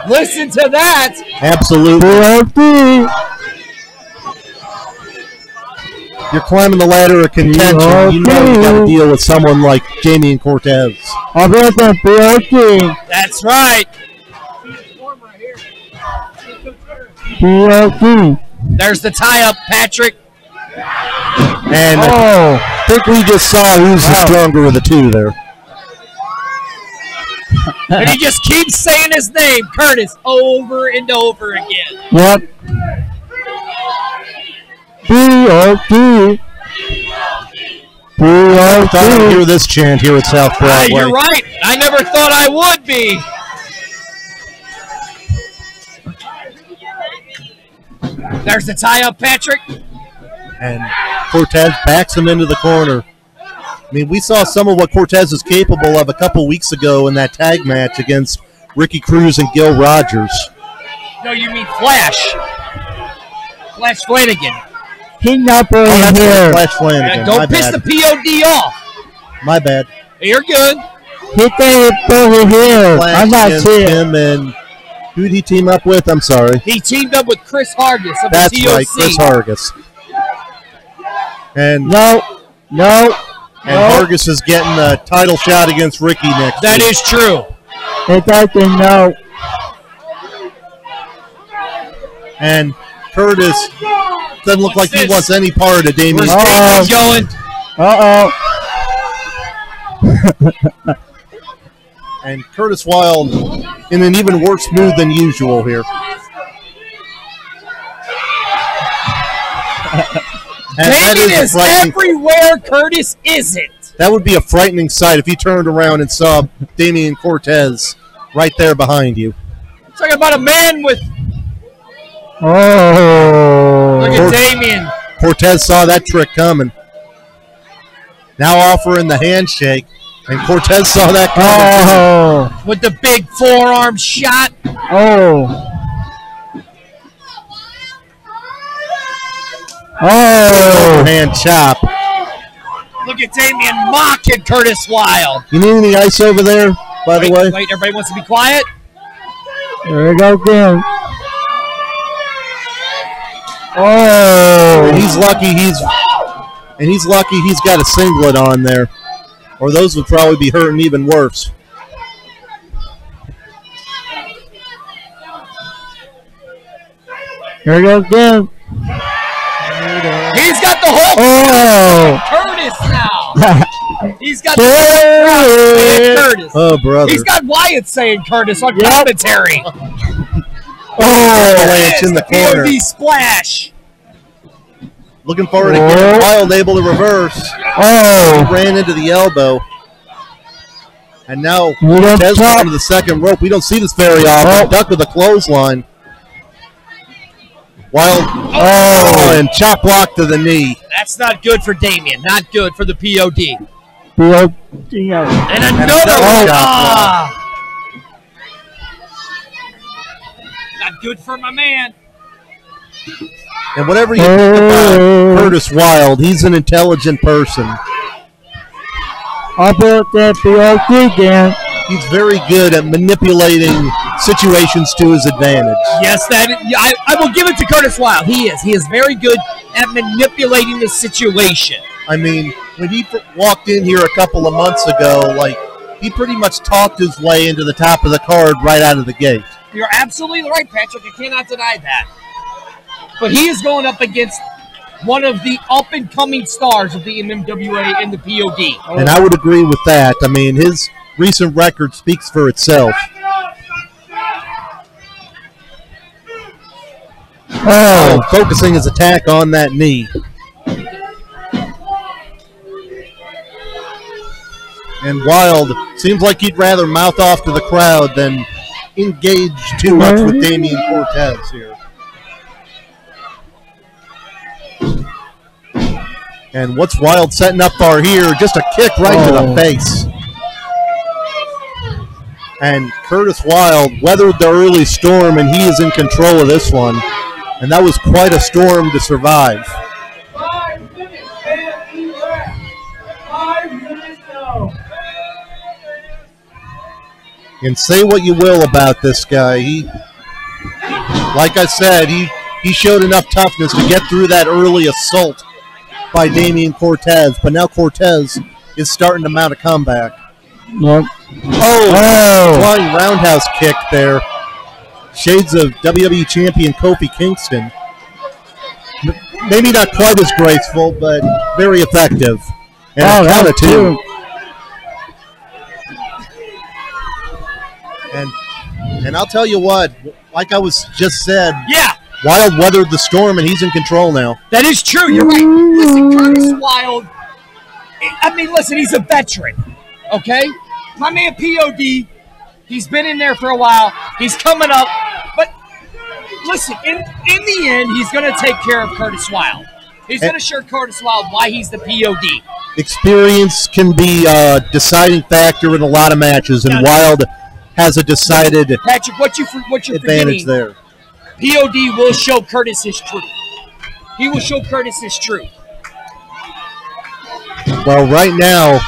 listen to that. absolutely. You're climbing the ladder of contention. You know you got to deal with someone like Jamie Cortez. That's right. There's the tie-up, Patrick. And I think we just saw who's the stronger of the two there. And he just keeps saying his name, Curtis, over and over again. Yep. BLT. I thought I'd hear this chant here at South Broadway. You're right. I never thought I would be. There's the tie-up, Patrick. And Cortez backs him into the corner. I mean, we saw some of what Cortez is capable of a couple weeks ago in that tag match against Ricky Cruz and Gil Rogers. No, you mean Flash. Flash Flanagan. King up over That's here. Flash Flanagan. Don't My piss bad. the POD off. My bad. You're good. He came over here. Flash I'm not against seeing. him, and who did he team up with? I'm sorry. He teamed up with Chris Hargis of That's the TOC. right, Chris Hargis. And No. Hargis is getting a title shot against Ricky next That week. is true. It doesn't know. And Curtis doesn't look like he wants any part of Damien. Where's Damien going? And Curtis Wild in an even worse mood than usual here. And that Damien is is frightening. everywhere Curtis isn't. That would be a frightening sight if you turned around and saw Damien Cortez right there behind you. Talking about a man with... Oh. Look at Damien. Cortez saw that trick coming. Now offering the handshake, and Cortez saw that coming. Oh. With the big forearm shot. Oh. Oh. Hand chop. Look at Damien mocking Curtis Wild. You need any ice over there, by the way? Wait, everybody wants to be quiet? There we go again. Oh. And he's lucky he's got a singlet on there. Or those would probably be hurting even worse. Here we go again. He's got the whole Curtis now. He's got the whole crowd saying Curtis. Oh, brother. He's got Wyatt saying Curtis on commentary. Avalanche in the corner. POD splash. Looking forward to getting Wild able to reverse. Oh. He ran into the elbow. And now We don't Cortez talk. going to the second rope. We don't see this very often. Oh. Duck with a clothesline. Wild. Oh, and chop block to the knee. That's not good for Damien. Not good for the POD. POD. And another another one. shot Ah. Not good for my man. And whatever you think about Curtis Wild, he's an intelligent person. How about that POD again? He's very good at manipulating situations to his advantage. Yes, I will give it to Curtis Wild. He is. He is very good at manipulating the situation. I mean, when he walked in here a couple of months ago, like, he pretty much talked his way into the top of the card right out of the gate. You're absolutely right, Patrick. I cannot deny that. But he is going up against one of the up-and-coming stars of the MMWA and the POD. And I would agree with that. I mean, his recent record speaks for itself. Oh, focusing his attack on that knee. And Wild seems like he'd rather mouth off to the crowd than engage too much with Damien Cortez here. And what's Wild setting up for here? Just a kick right to the face. And Curtis Wild weathered the early storm, and he is in control of this one. And that was quite a storm to survive. 5 minutes, man. 5 minutes now. And say what you will about this guy. He, like I said, he showed enough toughness to get through that early assault by Damien Cortez. But now Cortez is starting to mount a comeback. Yep. Oh, flying roundhouse kick there. Shades of WWE champion Kofi Kingston. Maybe not quite as graceful, but very effective. And a count of two. And I'll tell you what, like I was just said, Yeah, Wild weathered the storm, and he's in control now. that is true. You're right. Listen, Curtis Wild, I mean, listen, he's a veteran, okay? My man POD, he's been in there for a while. He's coming up. But listen, in the end, he's going to take care of Curtis Wild. He's going to show Curtis Wild why he's the POD. Experience can be a deciding factor in a lot of matches, and Wild has a decided Patrick, what you're advantage forgetting, there. POD will show Curtis his truth. He will show Curtis his truth. Well, right now,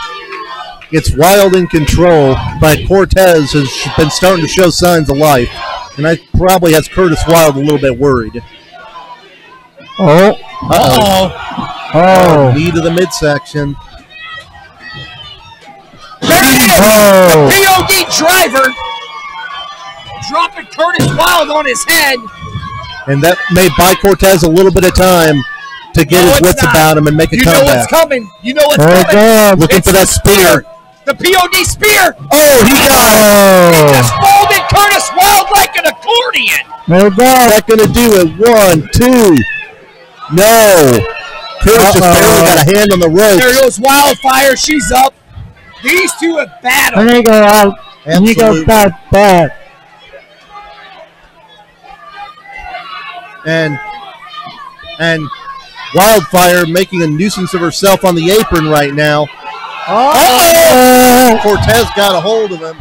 it's Wild in control, but Cortez has been starting to show signs of life, and that probably has Curtis Wild a little bit worried. Oh. Knee to the midsection. There it is! Oh. The POD driver dropping Curtis Wild on his head. And that may buy Cortez a little bit of time to get his wits about him and make a You know what's comeback. coming. You know what's Oh, coming. God. Looking It's for that the spear. The POD spear. Oh, he got it. He Oh. just folded Curtis Wild like an accordion. No What's doubt. that going to do it? 1, 2. No. Curtis just barely got a hand on the There ropes. goes Wildfire. She's up. These two have battled. And they go out. And he goes Absolutely. back. And Wildfire making a nuisance of herself on the apron right now. Oh. Cortez got a hold of him.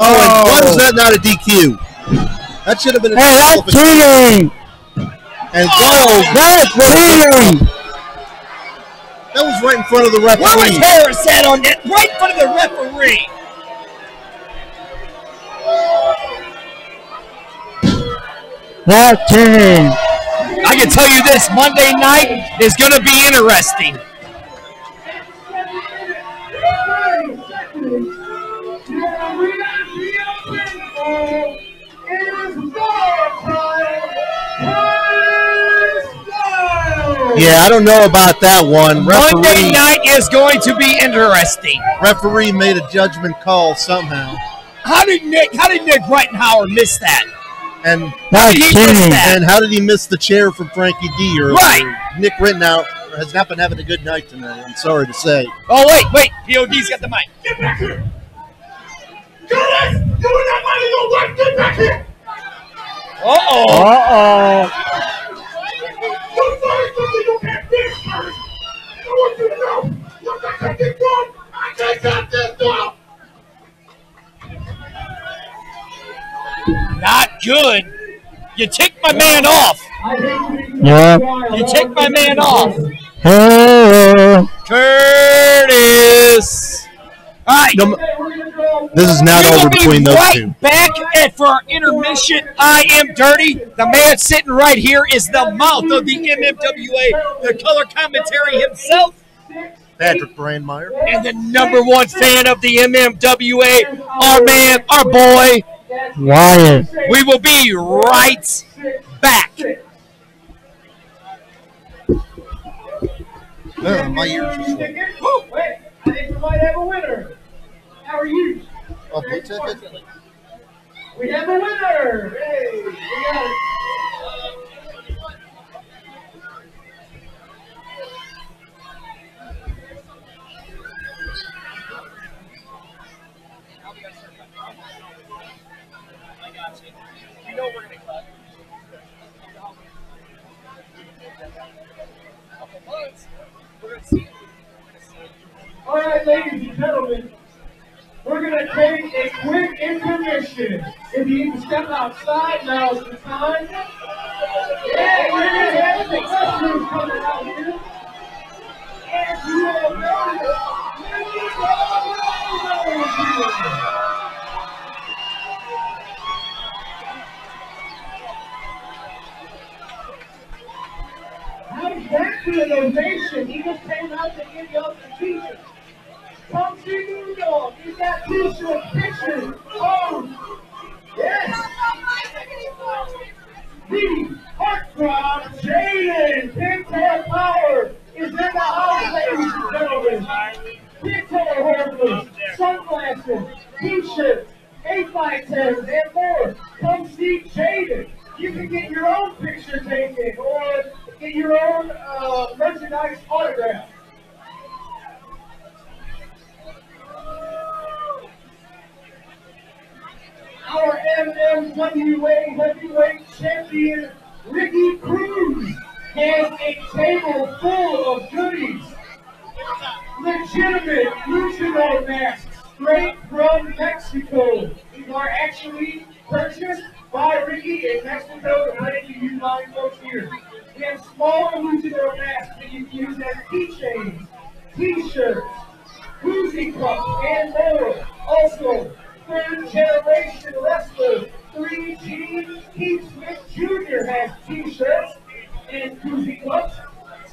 Oh, and why was that not a DQ? That should have been a Hey, that's cheating. And Wild, That's cheating. that was right in front of the Where was referee. Harris at on that? Right in front of the referee. That's cheating. I can tell you this, Monday night is going to be interesting. Yeah, I don't know about that one. Monday night is going to be interesting. Referee made a judgment call somehow. How did Nick Reitenhauer miss that? And That's He missed cheating. that. and how did he miss the chair from Frankie D earlier? Right. Nick Rittenhouse has not been having a good night tonight, I'm sorry to say. Oh, wait. POD's got the mic. Curtis, you and that money, your wife, get back here. Uh-oh. You're sorry, something you can't fix, Curtis. I want you to know. You got to get going. I can't cut this off. Not good. You take my man off. Yeah. You take my man off. Hey. Curtis. All right. This is not over between those right two. Back for our intermission. I Am Dirty. The man sitting right here is the mouth of the MMWA, the color commentary himself, Patrick Brandmeyer. and the #1 fan of the MMWA, our man, our boy, Wyatt. We will be right back. My ears are sore. Wait, I think we might have a winner. How are you? Oh, blue ticket? We have a winner. Hey, we got it. All right, ladies and gentlemen, we're going to take a quick intermission. If you need to step outside, now's the time. Yeah, we're going to have the restrooms coming out here. As you all know, how's that for an ovation? He just came out to give y'all some t-shirts. Come see New York. You got t-shirt pictures. Oh, yes. The heartthrob Jaden Pigtail Power is in the house, ladies and gentlemen. Pigtail holders, sunglasses, t-shirts, 8x10s, and more. Come see Jaden. You can get your own picture taken or get your own merchandise autograph. Our MMWA heavyweight champion, Ricky Cruz, has a table full of goodies. Legitimate luchador masks straight from Mexico. These are actually purchased by Ricky in Mexico and ready to use by folks here. We have smaller luchador masks that you can use as keychains, t-shirts, koozie cups, and more. Also, third-generation wrestler 3G Keith Smith Jr. has t-shirts and koozie cups.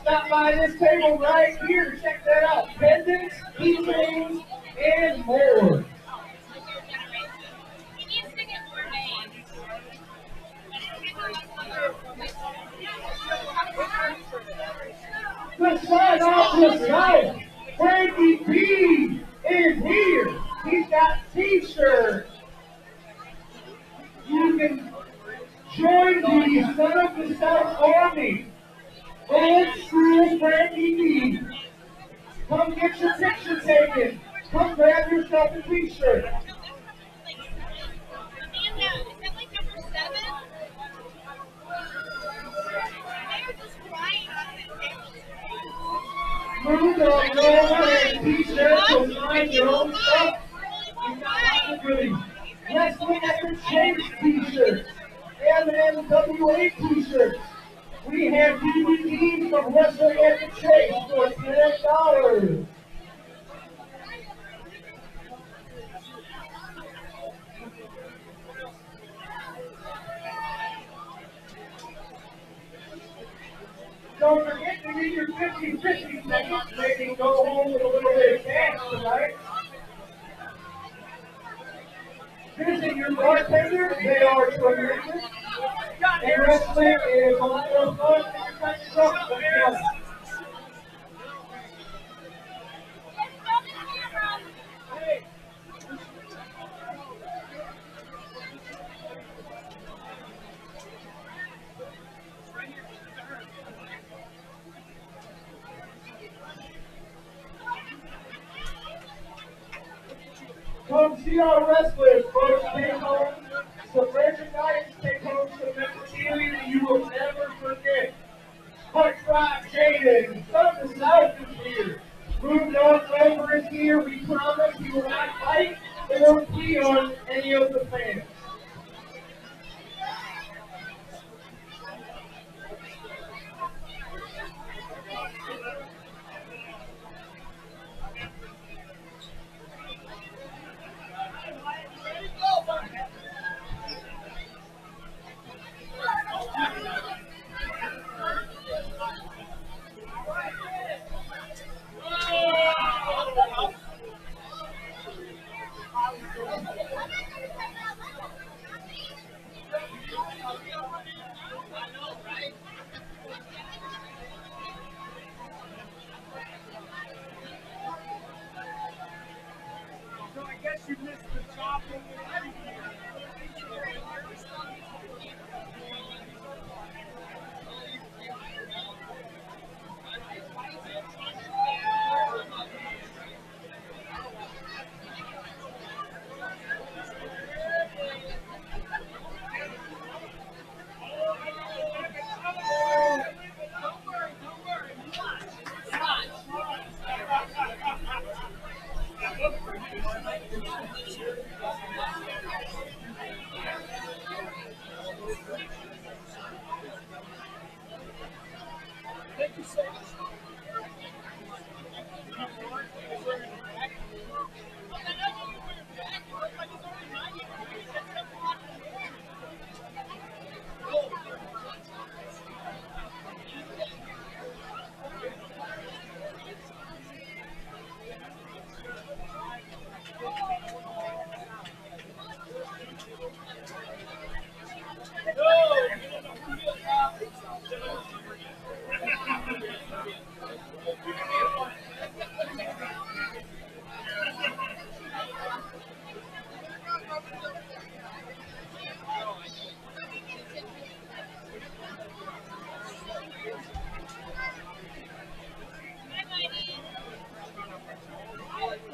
Stop by this table right here. Check that out. Pendants, keychains, and more. The sign off the South, Frankie B is here. He's got t-shirts. You can join the Son of the South Army. Old school Frankie B. Come get your picture taken. Come grab yourself a t-shirt. Move on, and t-shirts, so find your own stuff. Let's look at the Chase t-shirts, MMWA t-shirts. We have DVDs from Wrestling at the Chase for $10. Don't forget to get your 50-50 seconds. Maybe go home with a little bit of cash tonight. Visit your bartender. They are tremendous. And wrestling is a lot of fun. And you're trying to talk to them. Come see our wrestlers, folks. Take home some merchandise, take home some memorabilia that you will never forget. Hot Rock Jaden, from the South is here. Moon Dog Rover is here. We promise he will not fight or flee on any of the fans.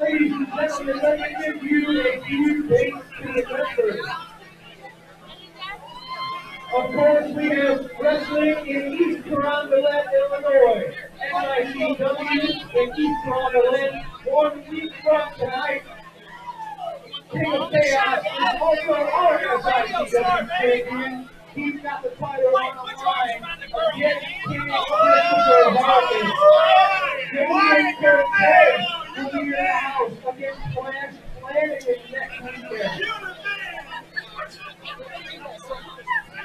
Ladies and gentlemen, let me give you a few dates to remember. Of course, we have wrestling in East Carondelet, Illinois. MICW in East Carondelet, 1 week from tonight. King of Chaos is also our SICW champion. He's got the title on the line against King Christopher Harvey. Julian Cortez will be in the house against Flash Flanagan next weekend.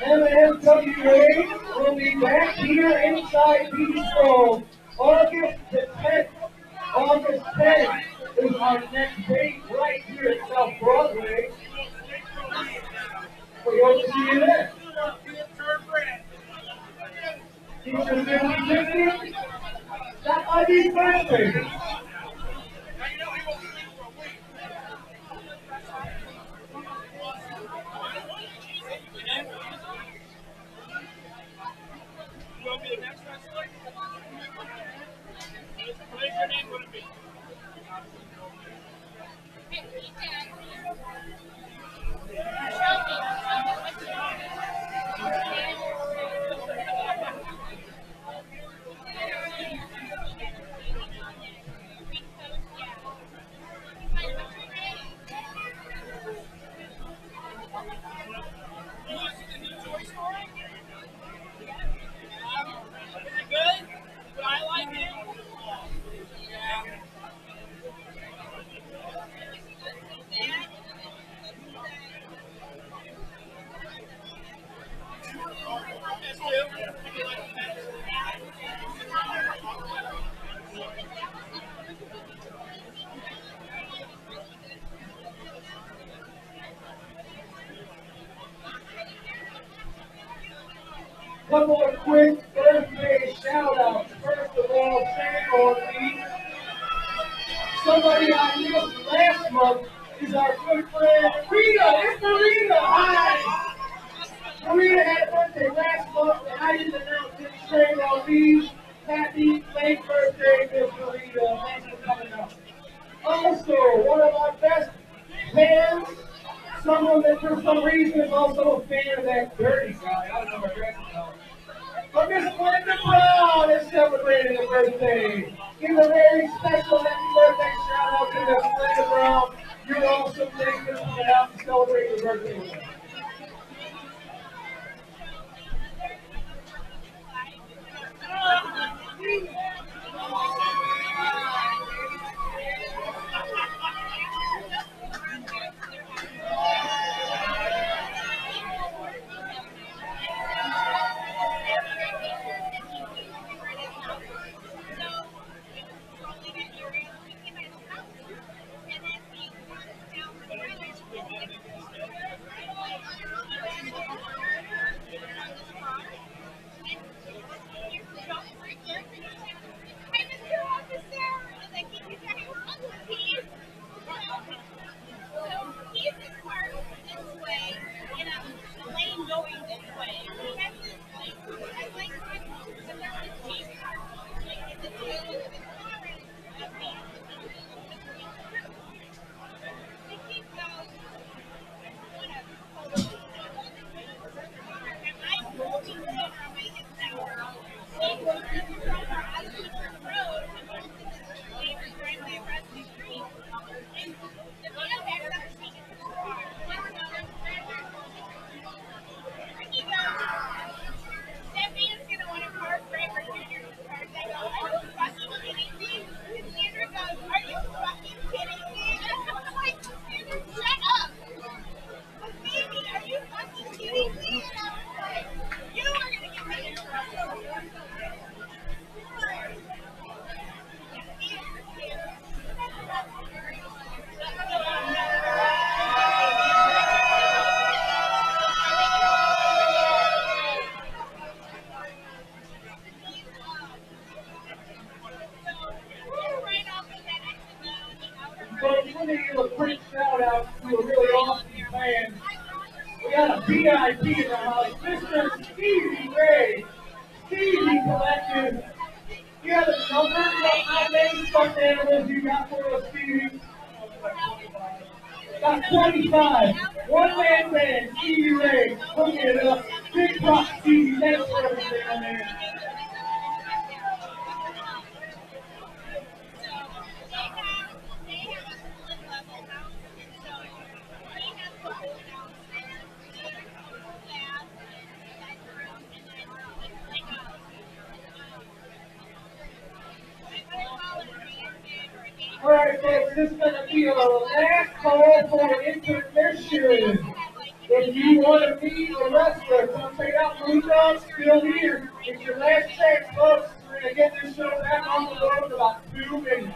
MMWA will be back here inside Beachstone August the 10th. August 10th is our next date right here at South Broadway. We hope to see you there. Teacher Billy Tiffany, that might be birthday. Couple of quick birthday shout-outs. First of all, shame on me. Somebody I missed last month is our good friend Rita. It's Marita. Hi. Marita had a birthday last month, and I didn't announce it. Shame on me. Happy late birthday, Miss Marita. Thanks for coming up. Also, one of our best someone that for some reason is also a fan of that dirty guy. I don't know where that's going. But Miss Glenda Brown is celebrating a birthday. Give a very special happy birthday shout out to Miss Glenda Brown. You're awesome. Thank you for coming out to celebrate your birthday with us. So I just want to give a quick shout out to a really awesome fan. We got a VIP in the house, Mr. Stevie Ray. Stevie Collective. You have a number of how many stuffed animals you got for us, Stevie? About 25. One man band, Stevie Ray. Look it up. Big props, Stevie. Thanks for everything on there. All right, folks, this is going to be our last call for intermission. If you want to meet a wrestler, come check out Blue Dog, still here. It's your last chance, folks. We're going to get this show back on the road in about 2 minutes.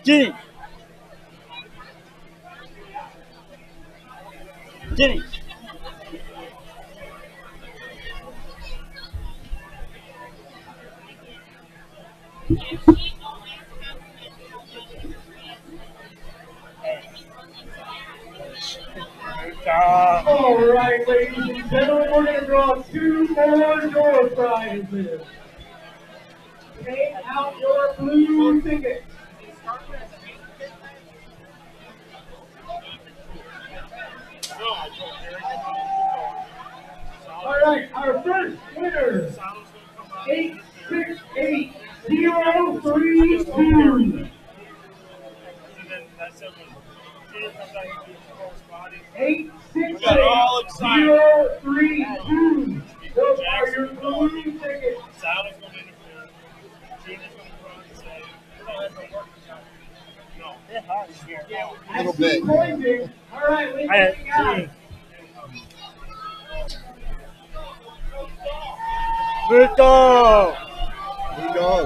Jenny. Jenny. All right, ladies and gentlemen, we're going to draw 2 more door prizes. Take out your blue tickets. All right, our first winner, 868032. 868032. Those are your blue tickets. A little bit. Pointing. All right, ladies and gentlemen. Vito. Here we go.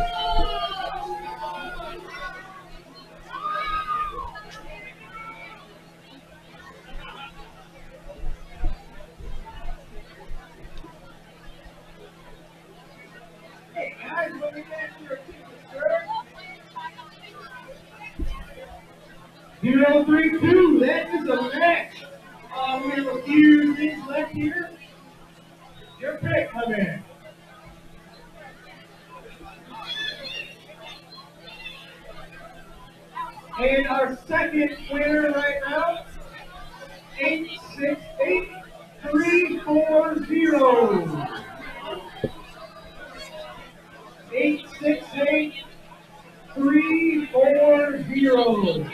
Hey guys, let me get your tickets, sir. 032, that is a match. We have a few things left here. Your pick, my man. And our second winner right now, 868340. 868340.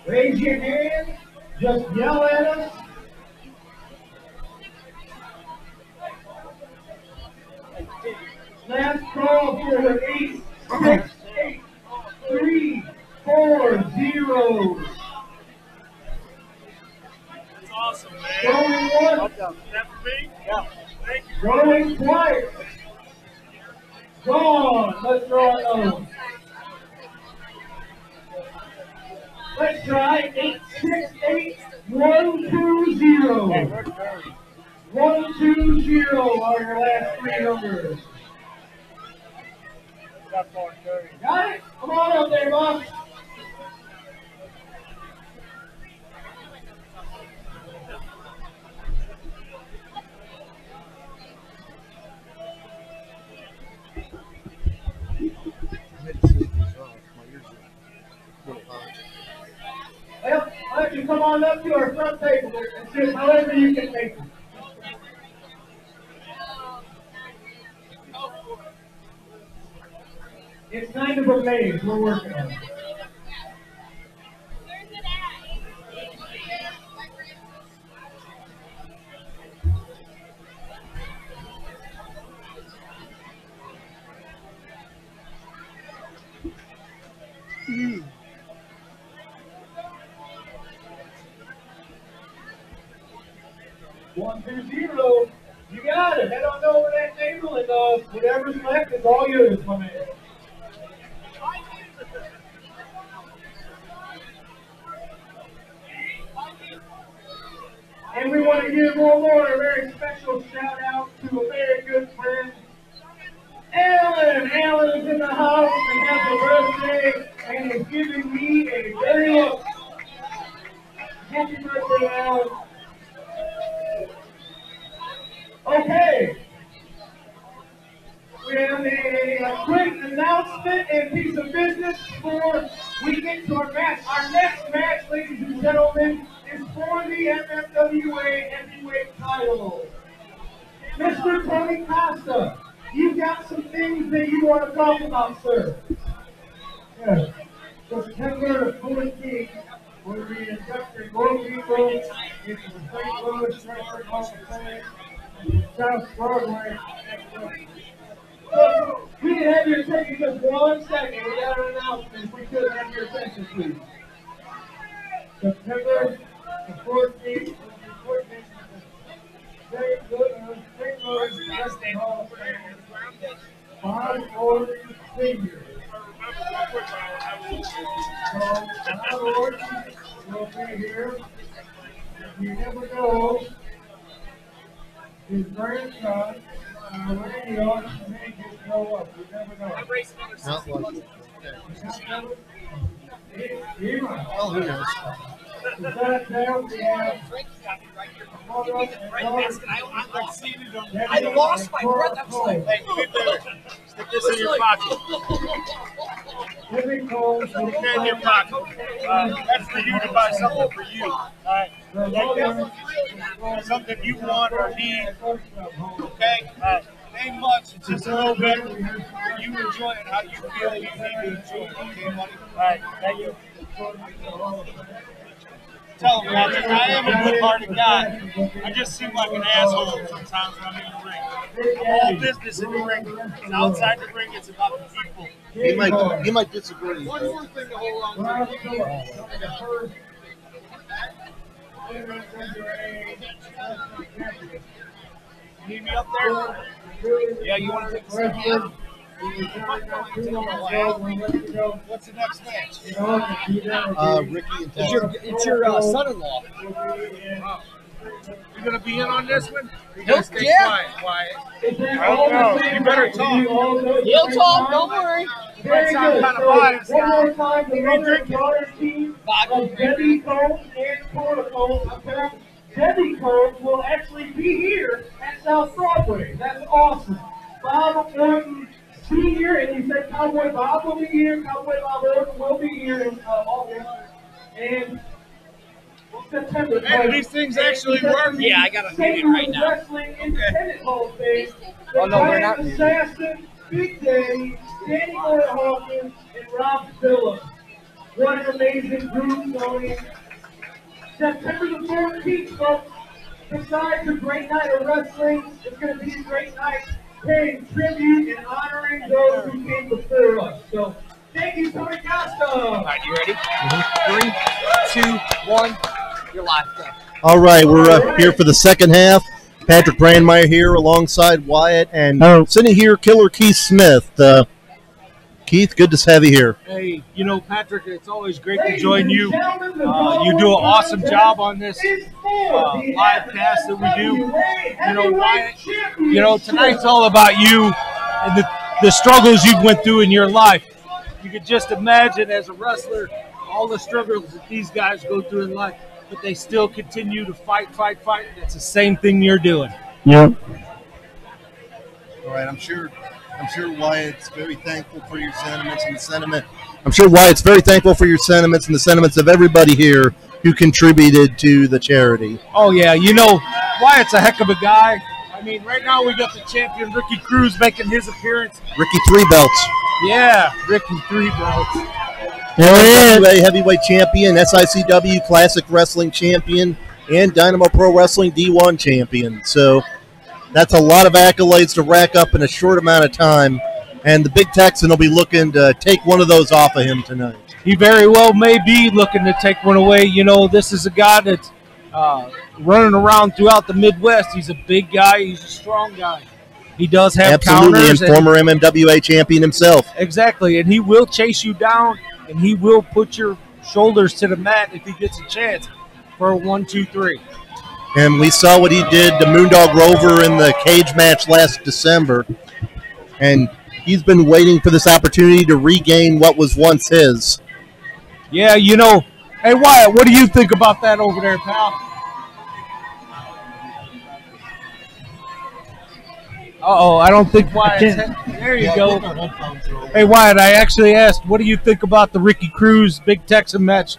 Raise your hand, just yell at us. Last call for 868340. That's awesome, man. Going once. Is that for me? Yeah. Thank you. Going twice. Gone. Let's draw another. Let's try 868120. 120 are your last 3 numbers. Got it? Come on up there, boss. Well, why don't you come on up to our front table there and sit however you can make it. It's kind of a maze. We're working on it. One, 2, 0. You got it. Head on over that table and whatever's left is all yours, my man. And we want to give one more a very special shout out to a very good friend, Alan. Alan is in the house and has a birthday and is giving me a very look. Happy birthday, Alan. Okay. We have a quick announcement and piece of business before we get to our match. Our next match, ladies and gentlemen, is for the MMWA heavyweight title. Mr. Tony Costa, you've got some things that you want to talk about, sir. Yes. September 14th, we'll be inducting more people into the St. Louis Wrestling Hall of Fame and South Broadway. So, we can have your attention just 1 second. We got an announcement. If we could have your attention, please. September the 14th, we'll be St. Louis Wrestling Hall of Fame. 5 his grandson, Randy Orton, may just grow up. You never know. I'm racing on the Not like it. Well, who knows? I lost my breath. I'm just like, Hey, stick this in your pocket. Stick that in your pocket. That's for you to buy something for you. All right. Like something you want or need. Okay? All right. Ain't much. It's just a little bit. You enjoy it how you feel you need to enjoy it. Okay, buddy? All right. Thank you. Tell him, Patrick, I am a good-hearted guy. I just seem like an asshole sometimes when I'm in the ring. I'm all business in the ring. And outside the ring, it's about the people. He might disagree. One more thing to hold on to. Need me up there? Yeah, you want to take a second? What's the next match? Ricky and Ted. it's your son-in-law. You gonna be in on this one? You He'll- gotta stay yeah. quiet. I don't know. You better talk. He'll talk. Don't worry. That sounds kind of biased. One more time, the mother and daughter team of Debbie Combs and Cora Combs. Debbie Combs will actually be here at South Broadway. That's awesome. Bob Orton Sr. and he said Cowboy Bob will be here. Cowboy Bob Orton will be here in August. And September. Hey, these things actually work. Yeah, I gotta read it right now. Wrestling Independent Hall of Fame. Oh, no, we're not. Assassin, Big Daddy, Danny Boy Hawkins, and Rob Phillips. What an amazing group going. September the 14th, folks. Besides a great night of wrestling, it's going to be a great night paying tribute and honoring those who came before us. So, thank you, Tony Costa. All right, you ready? 3, 2, 1. You're live. Go. All right, we're here for the second half. Patrick Brandmeier here alongside Wyatt and sitting here, Killer Keith Smith. Keith, good to have you here. Hey, you know, Patrick, it's always great to join you. You do an awesome job on this live cast that we do. You know, Wyatt, you know, tonight's all about you and the struggles you went through in your life. You could just imagine as a wrestler, all the struggles that these guys go through in life, but they still continue to fight. That's the same thing you're doing. Yep. All right, I'm sure Wyatt's very thankful for your sentiments and the sentiment. I'm sure Wyatt's very thankful for your sentiments and the sentiments of everybody here who contributed to the charity. Oh, yeah. You know, Wyatt's a heck of a guy. I mean, right now we got the champion, Ricky Cruz, making his appearance. Ricky 3 belts. Yeah, Ricky 3 belts. MMWA heavyweight champion, SICW classic wrestling champion, and Dynamo Pro Wrestling D1 champion. So that's a lot of accolades to rack up in a short amount of time. And the Big Texan will be looking to take one of those off of him tonight. He very well may be looking to take one away. You know, this is a guy that's running around throughout the Midwest. He's a big guy. He's a strong guy. He does have Absolutely, counters. and former MMWA champion himself. Exactly, and he will chase you down, and he will put your shoulders to the mat if he gets a chance for a 1, 2, 3. And we saw what he did to Moondog Rover in the cage match last December. And he's been waiting for this opportunity to regain what was once his. Yeah, you know, hey, Wyatt, what do you think about that over there, pal? Uh-oh, I don't think Wyatt's there you go. Hey, Wyatt, I actually asked, what do you think about the Ricky Cruz Big Texan match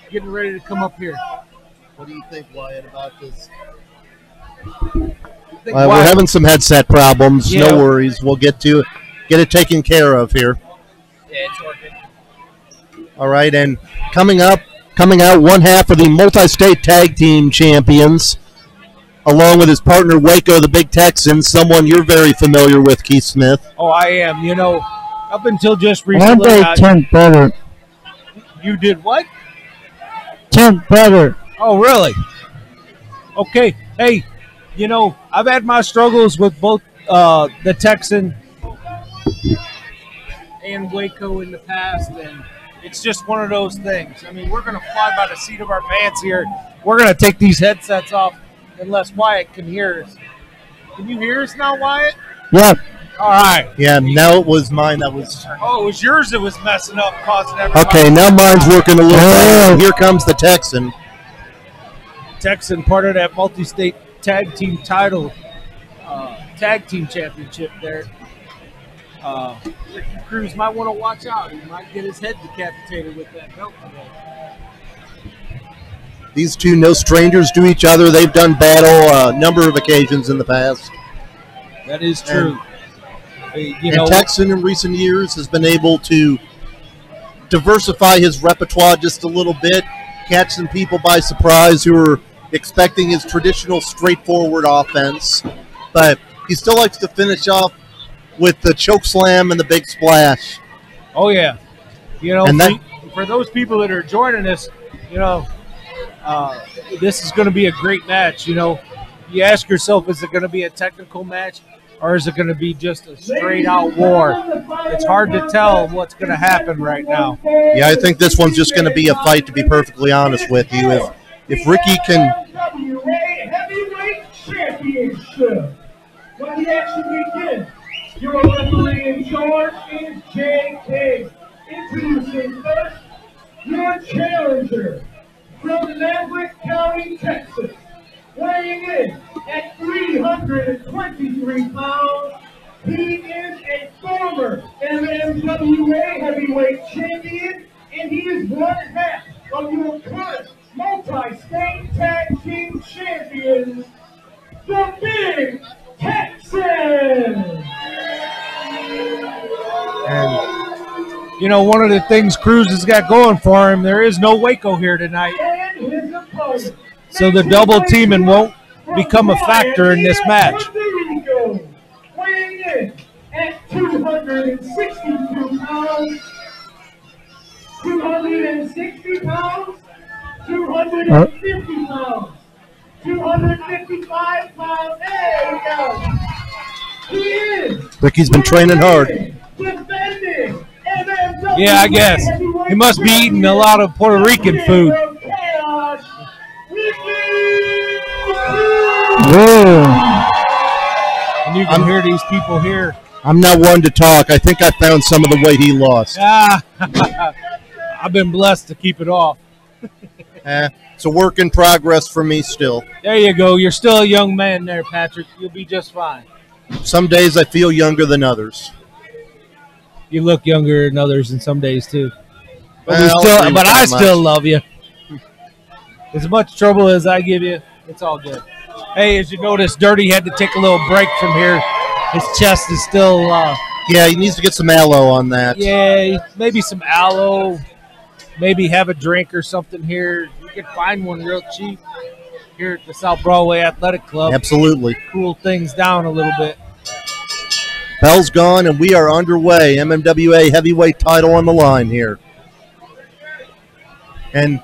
getting ready to come up here? What do you think, Wyatt, about this? Wyatt, We're having some headset problems. Yeah. No worries. We'll get it taken care of here. Yeah, it's working. All right, and coming out one half of the multi-state tag team champions, along with his partner Waco, the Big Texan, someone you're very familiar with, Keith Smith. Oh, I am. You know, up until just recently, 10th better. You did what? 10th better. Oh, really? Okay. Hey, you know, I've had my struggles with both the Texan and Waco in the past, and it's just one of those things. I mean, we're going to fly by the seat of our pants here. We're going to take these headsets off unless Wyatt can hear us. Can you hear us now, Wyatt? Yep. All right. Yeah, now it was mine that was. Oh, it was yours that was messing up, causing everybody. Okay, now mine's working a little better. Here comes the Texan. Texan, part of that multi-state tag team title, tag team championship there. Ricky Cruz might want to watch out. He might get his head decapitated with that belt today. These two, no strangers to each other. They've done battle a number of occasions in the past. That is true. And Texan in recent years has been able to diversify his repertoire just a little bit, catch some people by surprise who are expecting his traditional straightforward offense. But he still likes to finish off with the choke slam and the big splash. Oh, yeah. And for those people that are joining us, this is going to be a great match. You ask yourself, is it going to be a technical match or is it going to be just a straight-out war? It's hard to tell what's going to happen right now. Yeah, I think this one's just going to be a fight, to be perfectly honest with you. If Ricky can... MMWA Heavyweight Championship. When the action begins, your referee in charge is J.K. Introducing first, your challenger from Maverick County, Texas. Weighing in at 323 pounds, he is a former MMWA heavyweight champion, and he is one half of your current multi-state tag team champions, the Big Texan. And one of the things Cruz has got going for him, there is no Waco here tonight. And his opponent, so the double teaming won't become a factor in this match. Weighing in at 262 pounds, 260 pounds, 250 pounds, 255 pounds. There we go. He is. Ricky's been training hard. Defending MMWA. Yeah, I guess. He must be eating a lot of Puerto Rican food. And you can hear these people here. I'm not one to talk. I think I found some of the weight he lost. I've been blessed to keep it off. It's a work in progress for me still. There you go. You're still a young man there, Patrick. You'll be just fine. Some days I feel younger than others. You look younger than others in some days, too. But, I still love you. As much trouble as I give you, it's all good. Hey, as you notice, Dirty had to take a little break from here. His chest is still... yeah, he needs to get some aloe on that. Yeah, maybe some aloe. Maybe have a drink or something here. You can find one real cheap here at the South Broadway Athletic Club. Absolutely. Cool things down a little bit. Bell's gone, and we are underway. MMWA heavyweight title on the line here. And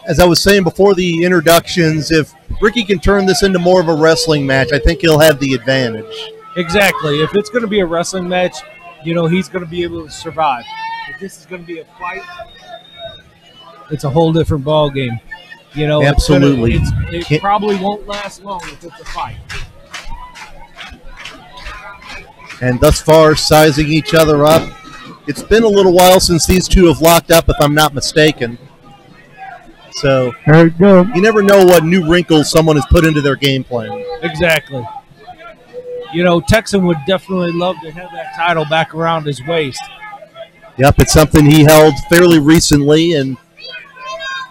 as I was saying before the introductions, if Ricky can turn this into more of a wrestling match, I think he'll have the advantage. Exactly. If it's going to be a wrestling match, he's going to be able to survive. If this is going to be a fight, it's a whole different ball game. Absolutely. It probably won't last long if it's a fight. And thus far, sizing each other up. It's been a little while since these two have locked up, if I'm not mistaken. So there you go. You never know what new wrinkles someone has put into their game plan. Exactly. Texan would definitely love to have that title back around his waist. Yep, it's something he held fairly recently and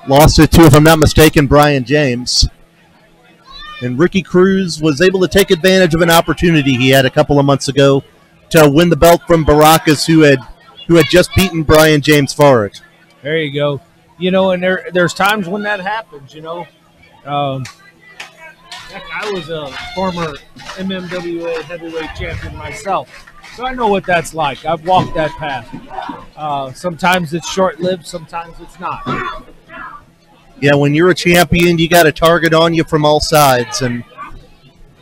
lost it to, if I'm not mistaken, Brian James. And Ricky Cruz was able to take advantage of an opportunity he had a couple of months ago to win the belt from Baracus, who had just beaten Brian James for it. There you go. And there's times when that happens, I was a former MMWA heavyweight champion myself, so I know what that's like. I've walked that path. Sometimes it's short-lived, sometimes it's not. Yeah, when you're a champion, you got a target on you from all sides, and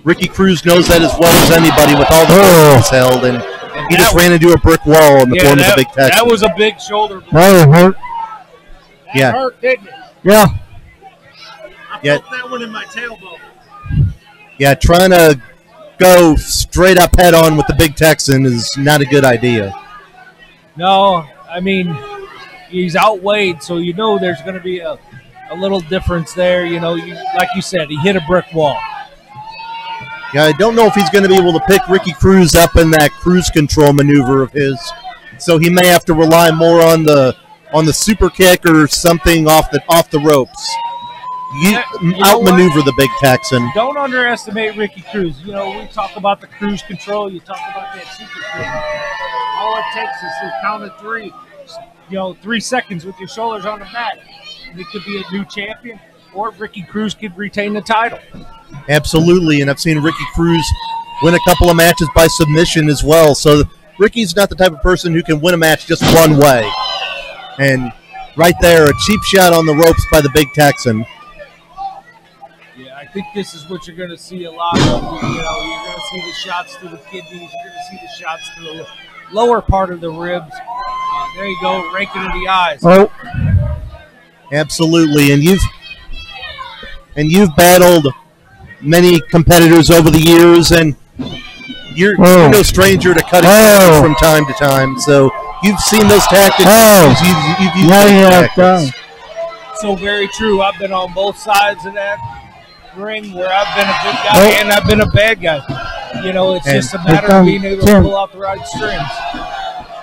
Ricky Cruz knows that as well as anybody with all the points he's held, and he just ran into a brick wall in the form of the Big Texan. That was a big shoulder blow. That hurt. That hurt, didn't it? Yeah. I felt that one in my tailbone. Yeah, trying to go straight up head on with the big Texan is not a good idea. No, I mean, he's outweighed, so you know there's going to be a little difference there. You know, like you said, he hit a brick wall. Yeah, I don't know if he's going to be able to pick Ricky Cruz up in that cruise control maneuver of his, so he may have to rely more on the super kick or something off the ropes. Outmaneuver the big Texan. Don't underestimate Ricky Cruz. You know, we talk about the cruise control. You talk about that super kick. All it takes is to count of 3. You know, 3 seconds with your shoulders on the mat. And it could be a new champion, or Ricky Cruz could retain the title. Absolutely, and I've seen Ricky Cruz win a couple of matches by submission as well. So Ricky's not the type of person who can win a match just one way. And right there, a cheap shot on the ropes by the big Texan. Yeah, I think this is what you're going to see a lot of. You know, you're going to see the shots to the kidneys. You're going to see the shots to the lower part of the ribs. There you go, raking in the eyes. Oh, absolutely, and you've battled many competitors over the years, and you're no stranger to cutting from time to time. So you've seen those tactics. You've used those tactics. So very true. I've been on both sides of that ring, where I've been a good guy and I've been a bad guy. You know, it's just a matter of being able to pull out the right strings.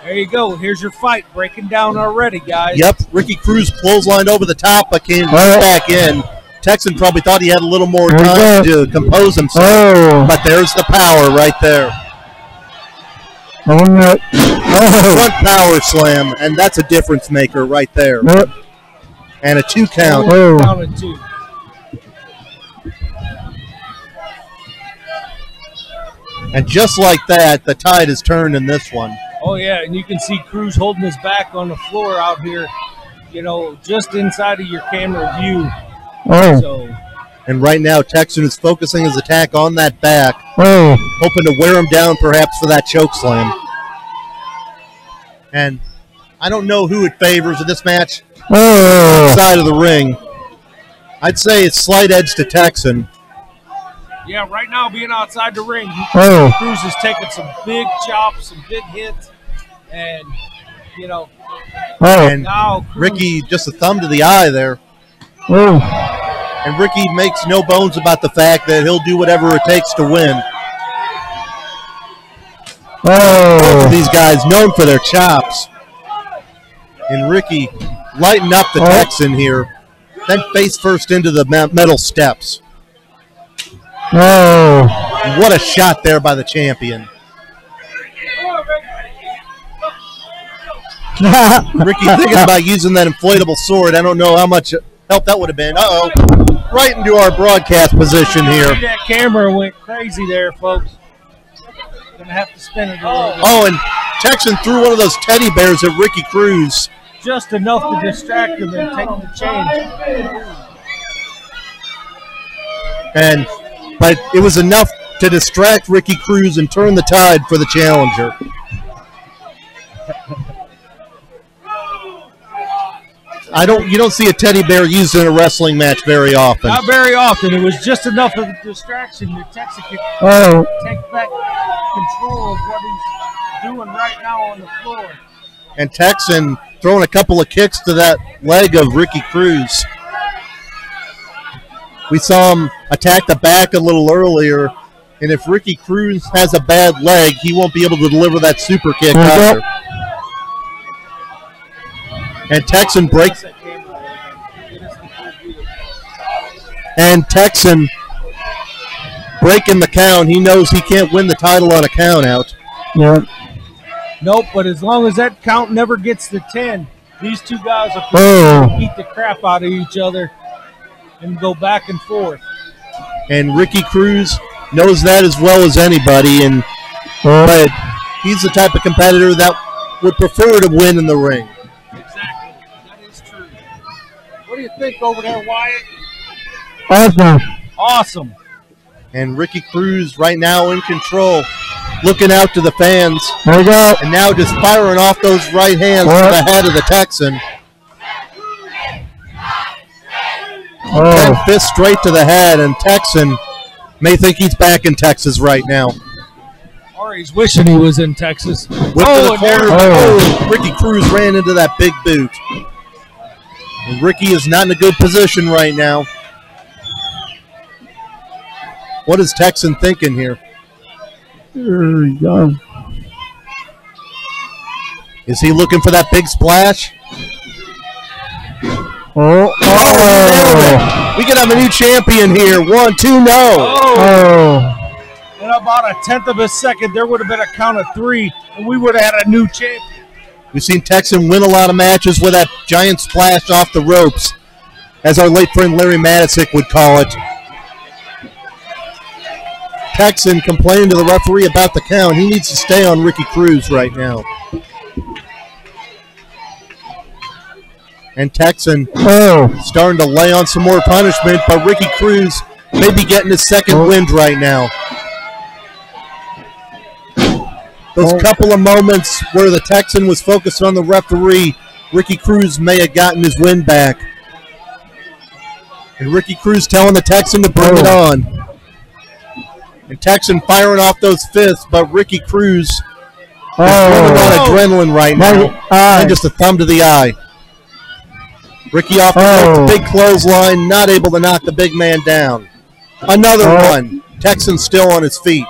There you go. Here's your fight breaking down already, guys. Yep. Ricky Cruz clotheslined over the top, but came right back in. Texan probably thought he had a little more time to compose himself, but there's the power right there. Front power slam, and that's a difference maker right there. And a 2 count. Count and 2. And just like that, the tide has turned in this one. Oh, yeah, and you can see Cruz holding his back on the floor out here, you know, just inside of your camera view. So, and right now, Texan is focusing his attack on that back, hoping to wear him down perhaps for that choke slam. And I don't know who it favors in this match. Side of the ring. I'd say it's slight edge to Texan. Yeah, right now being outside the ring, Cruz is taking some big chops, some big hits, and, you know, and now Cruz, Ricky, just a thumb to the eye there. And Ricky makes no bones about the fact that he'll do whatever it takes to win. Both of these guys known for their chops. And Ricky lighten up the Texan here, then face first into the metal steps. What a shot there by the champion. Ricky thinking about using that inflatable sword. I don't know how much help that would have been. Right into our broadcast position here. That camera went crazy there, folks. Gonna have to spin it a little bit. And Texan threw one of those teddy bears at Ricky Cruz. Just enough to distract him and take the change. But it was enough to distract Ricky Cruz and turn the tide for the challenger. You don't see a teddy bear used in a wrestling match very often. Not very often. It was just enough of a distraction that Texan could take back control of what he's doing right now on the floor. And Texan throwing a couple of kicks to that leg of Ricky Cruz. We saw him attack the back a little earlier, and if Ricky Cruz has a bad leg, he won't be able to deliver that super kick either. And Texan breaks. And Texan breaking the count. He knows he can't win the title on a count out. Yeah. Nope, but as long as that count never gets to 10, these two guys will beat the crap out of each other and go back and forth. And Ricky Cruz knows that as well as anybody, but he's the type of competitor that would prefer to win in the ring. Exactly. That is true. What do you think over there, Wyatt? Awesome. And Ricky Cruz right now in control, looking out to the fans. There we go. And now just firing off those right hands to the head of the Texan. And fist straight to the head, and Texan May think he's back in Texas right now. Or he's wishing he was in Texas. Whip to the corner. Ricky Cruz ran into that big boot. And Ricky is not in a good position right now. What is Texan thinking here? There you go. Is he looking for that big splash? Oh. We could have a new champion here. 1, 2, no. Oh. In about a tenth of a second, there would have been a count of 3, and we would have had a new champion. We've seen Texan win a lot of matches with that giant splash off the ropes, as our late friend Larry Matisick would call it. Texan complaining to the referee about the count. He needs to stay on Ricky Cruz right now. And Texan starting to lay on some more punishment, but Ricky Cruz may be getting his second wind right now. Those couple of moments where the Texan was focused on the referee, Ricky Cruz may have gotten his wind back. And Ricky Cruz telling the Texan to bring it on. And Texan firing off those fists, but Ricky Cruz is running on adrenaline right now. And just a thumb to the eye. Ricky off the big clothesline, not able to knock the big man down. Another one. Texan still on his feet.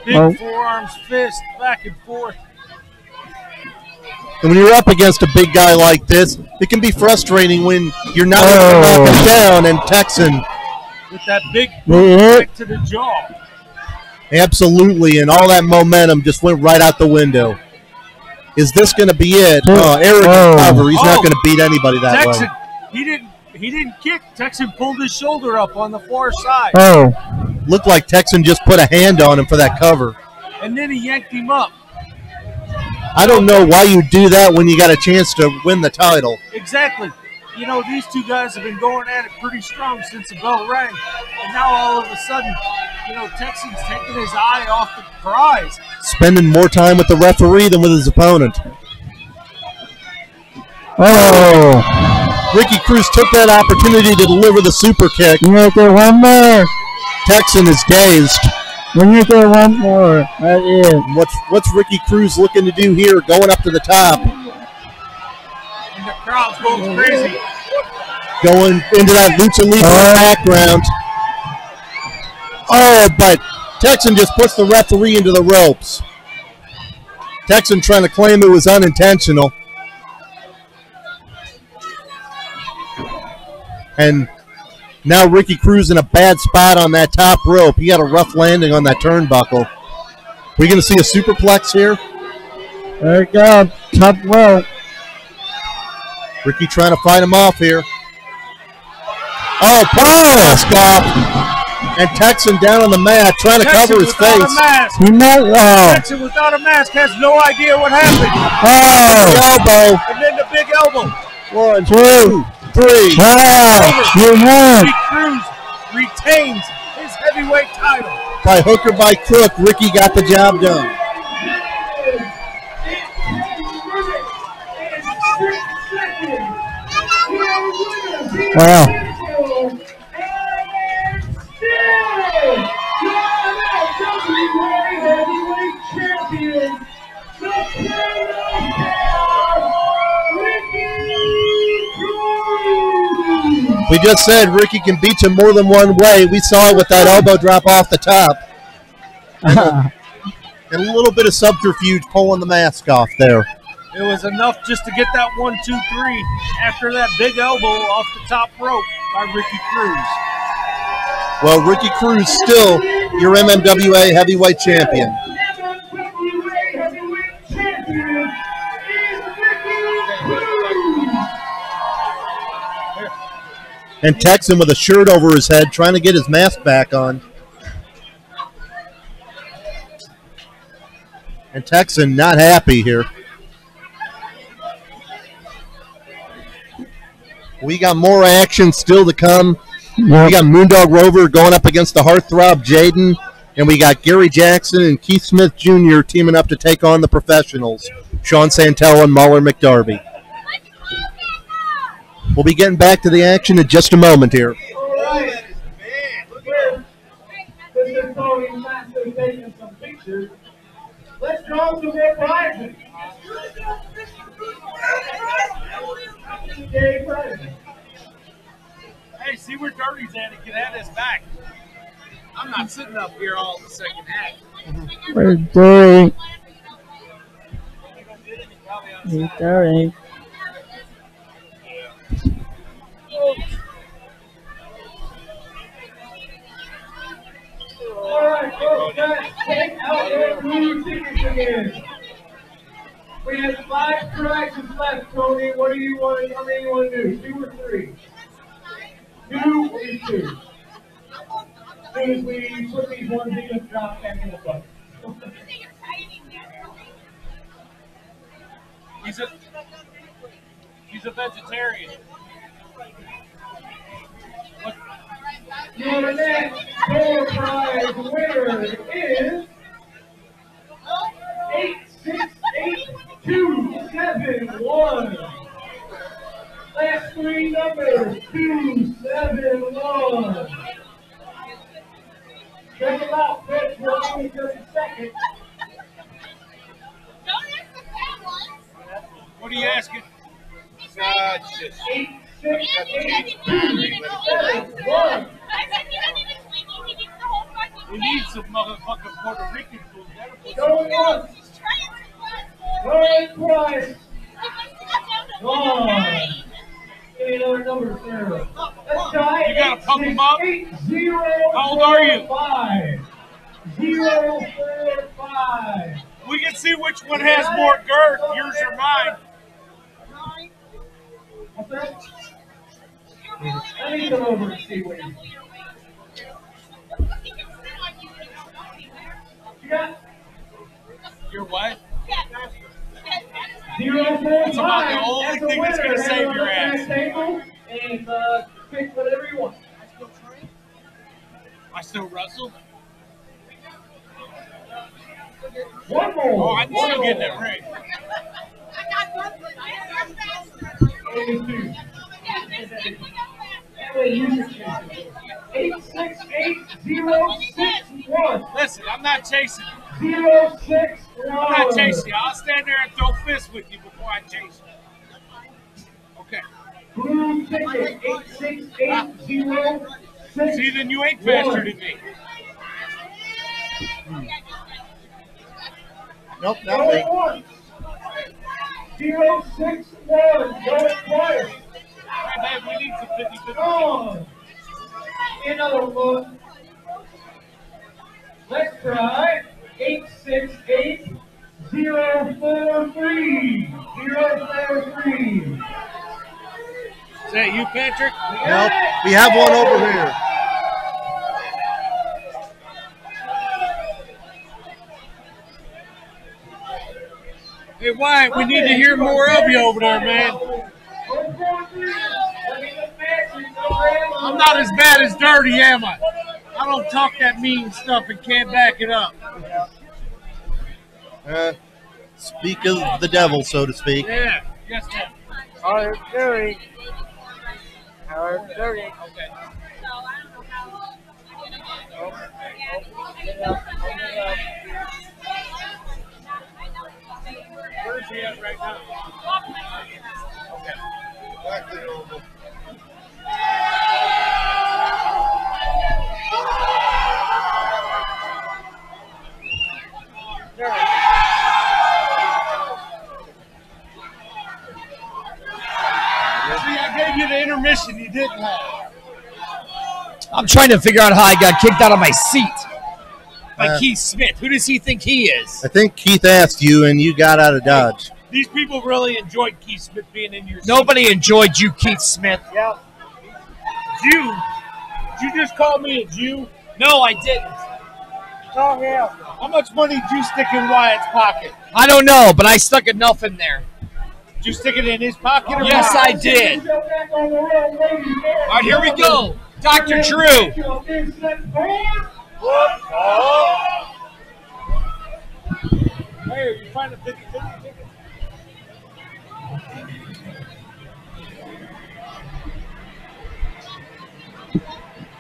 Big forearms, fist, back and forth. And when you're up against a big guy like this, it can be frustrating when you're not able to knock him down, and Texan with that big right to the jaw. Absolutely, and all that momentum just went right out the window. Is this going to be it? Arrogant cover. He's not going to beat anybody that Texan, way. He didn't kick. Texan pulled his shoulder up on the far side. Looked like Texan just put a hand on him for that cover. And then he yanked him up. I don't know why you do that when you got a chance to win the title. Exactly. You know, these two guys have been going at it pretty strong since the bell rang. And now all of a sudden, you know, Texan's taking his eye off the prize. Spending more time with the referee than with his opponent. Ricky Cruz took that opportunity to deliver the super kick. You need to get one more. Texan is dazed. We need to get one more. That is. What's Ricky Cruz looking to do here, going up to the top? And the crowd's going crazy. Going into that Lucha Libre background. But Texan just puts the referee into the ropes. Texan trying to claim it was unintentional. And now Ricky Cruz in a bad spot on that top rope. He had a rough landing on that turnbuckle. We going to see a superplex here? There you go. Top rope. Ricky trying to fight him off here. Mask off. And Texan down on the mat trying to cover his face. Texan without a mask has no idea what happened. Elbow. And then the big elbow. 1, 2, 3. Ricky Cruz retains his heavyweight title. By hook or by crook, Ricky got the job done. Wow. We just said Ricky can beat you more than one way. We saw it with that elbow drop off the top. And a little bit of subterfuge pulling the mask off there. It was enough just to get that 1, 2, 3 after that big elbow off the top rope by Ricky Cruz. Well, Ricky Cruz still your MMWA heavyweight champion. And Texan with a shirt over his head trying to get his mask back on. And Texan not happy here. We got more action still to come. We got Moondog Rover going up against the Heartthrob Jaden. And we got Gary Jackson and Keith Smith Jr. teaming up to take on the professionals, Sean Santella and Mahler McDarby. We'll be getting back to the action in just a moment here. Tony's not still taking some pictures. Let's draw some more prizes. Yay, prizes. Hey, see where Dirty's at and get at his back. I'm not sitting up here all the second half. We're dirty. We're dirty. All right, folks, guys, take out your blue tickets again. We have 5 prizes left, Tony. What do you want? How many you want to do? 2 or 3? 2 or 2? As soon as we put these ones in, let's drop back in the bucket. He's a vegetarian. Your next door prize winner is 868271. Last 3 numbers, 271. Check them out, Fred. We'll give you just a second. What are you asking? It's just 868271. We need some motherfucking Puerto Rican food. Going once. Going twice. Gone. Give me another number, sir. Let's try You gotta pump them up. 8045. How old are you? 045. We can see which one has more girth, yours or mine. What's that? Let me come over and see what you got. Your what? 045. It's about the only thing that's gonna save your ass. And pick whatever you want. I still wrestle? One more. Oh, I'm still getting that ring. 82. That way you can 868061. Listen, I'm not chasing you. 061. I'm not chasing you. I'll stand there and throw fists with you before I chase you. Okay. Blue ticket 868061. See, then you ain't faster than me. Nope, not Going me. once. 061. Going twice. Hey, man, we need some 50-50. Gone. Another one. Let's try 868043. 043. Is that you, Patrick? Nope, we have one over here. Hey, Wyatt, we need to hear more of you over there, man. I'm not as bad as Dirty, am I? I don't talk that mean stuff and can't back it up. Speak of the devil, so to speak. Yeah, yes, ma'am. Hard dirty. Hard dirty. Okay. Where's he at right now? Okay. Back to normal. See, I gave you the intermission you didn't have. I'm trying to figure out how I got kicked out of my seat by Keith Smith. Who does he think he is? I think Keith asked you, and you got out of Dodge. These people really enjoyed Keith Smith being in your seat. Nobody enjoyed you, Keith Smith. Yeah. Jew? Did you just call me a Jew? No, I didn't. Oh, yeah. How much money did you stick in Wyatt's pocket? I don't know, but I stuck enough in there. Did you stick it in his pocket? Or Yes, mine? I did. All right, here we go. Dr. Drew. Hey, are you finding 50-50 tickets?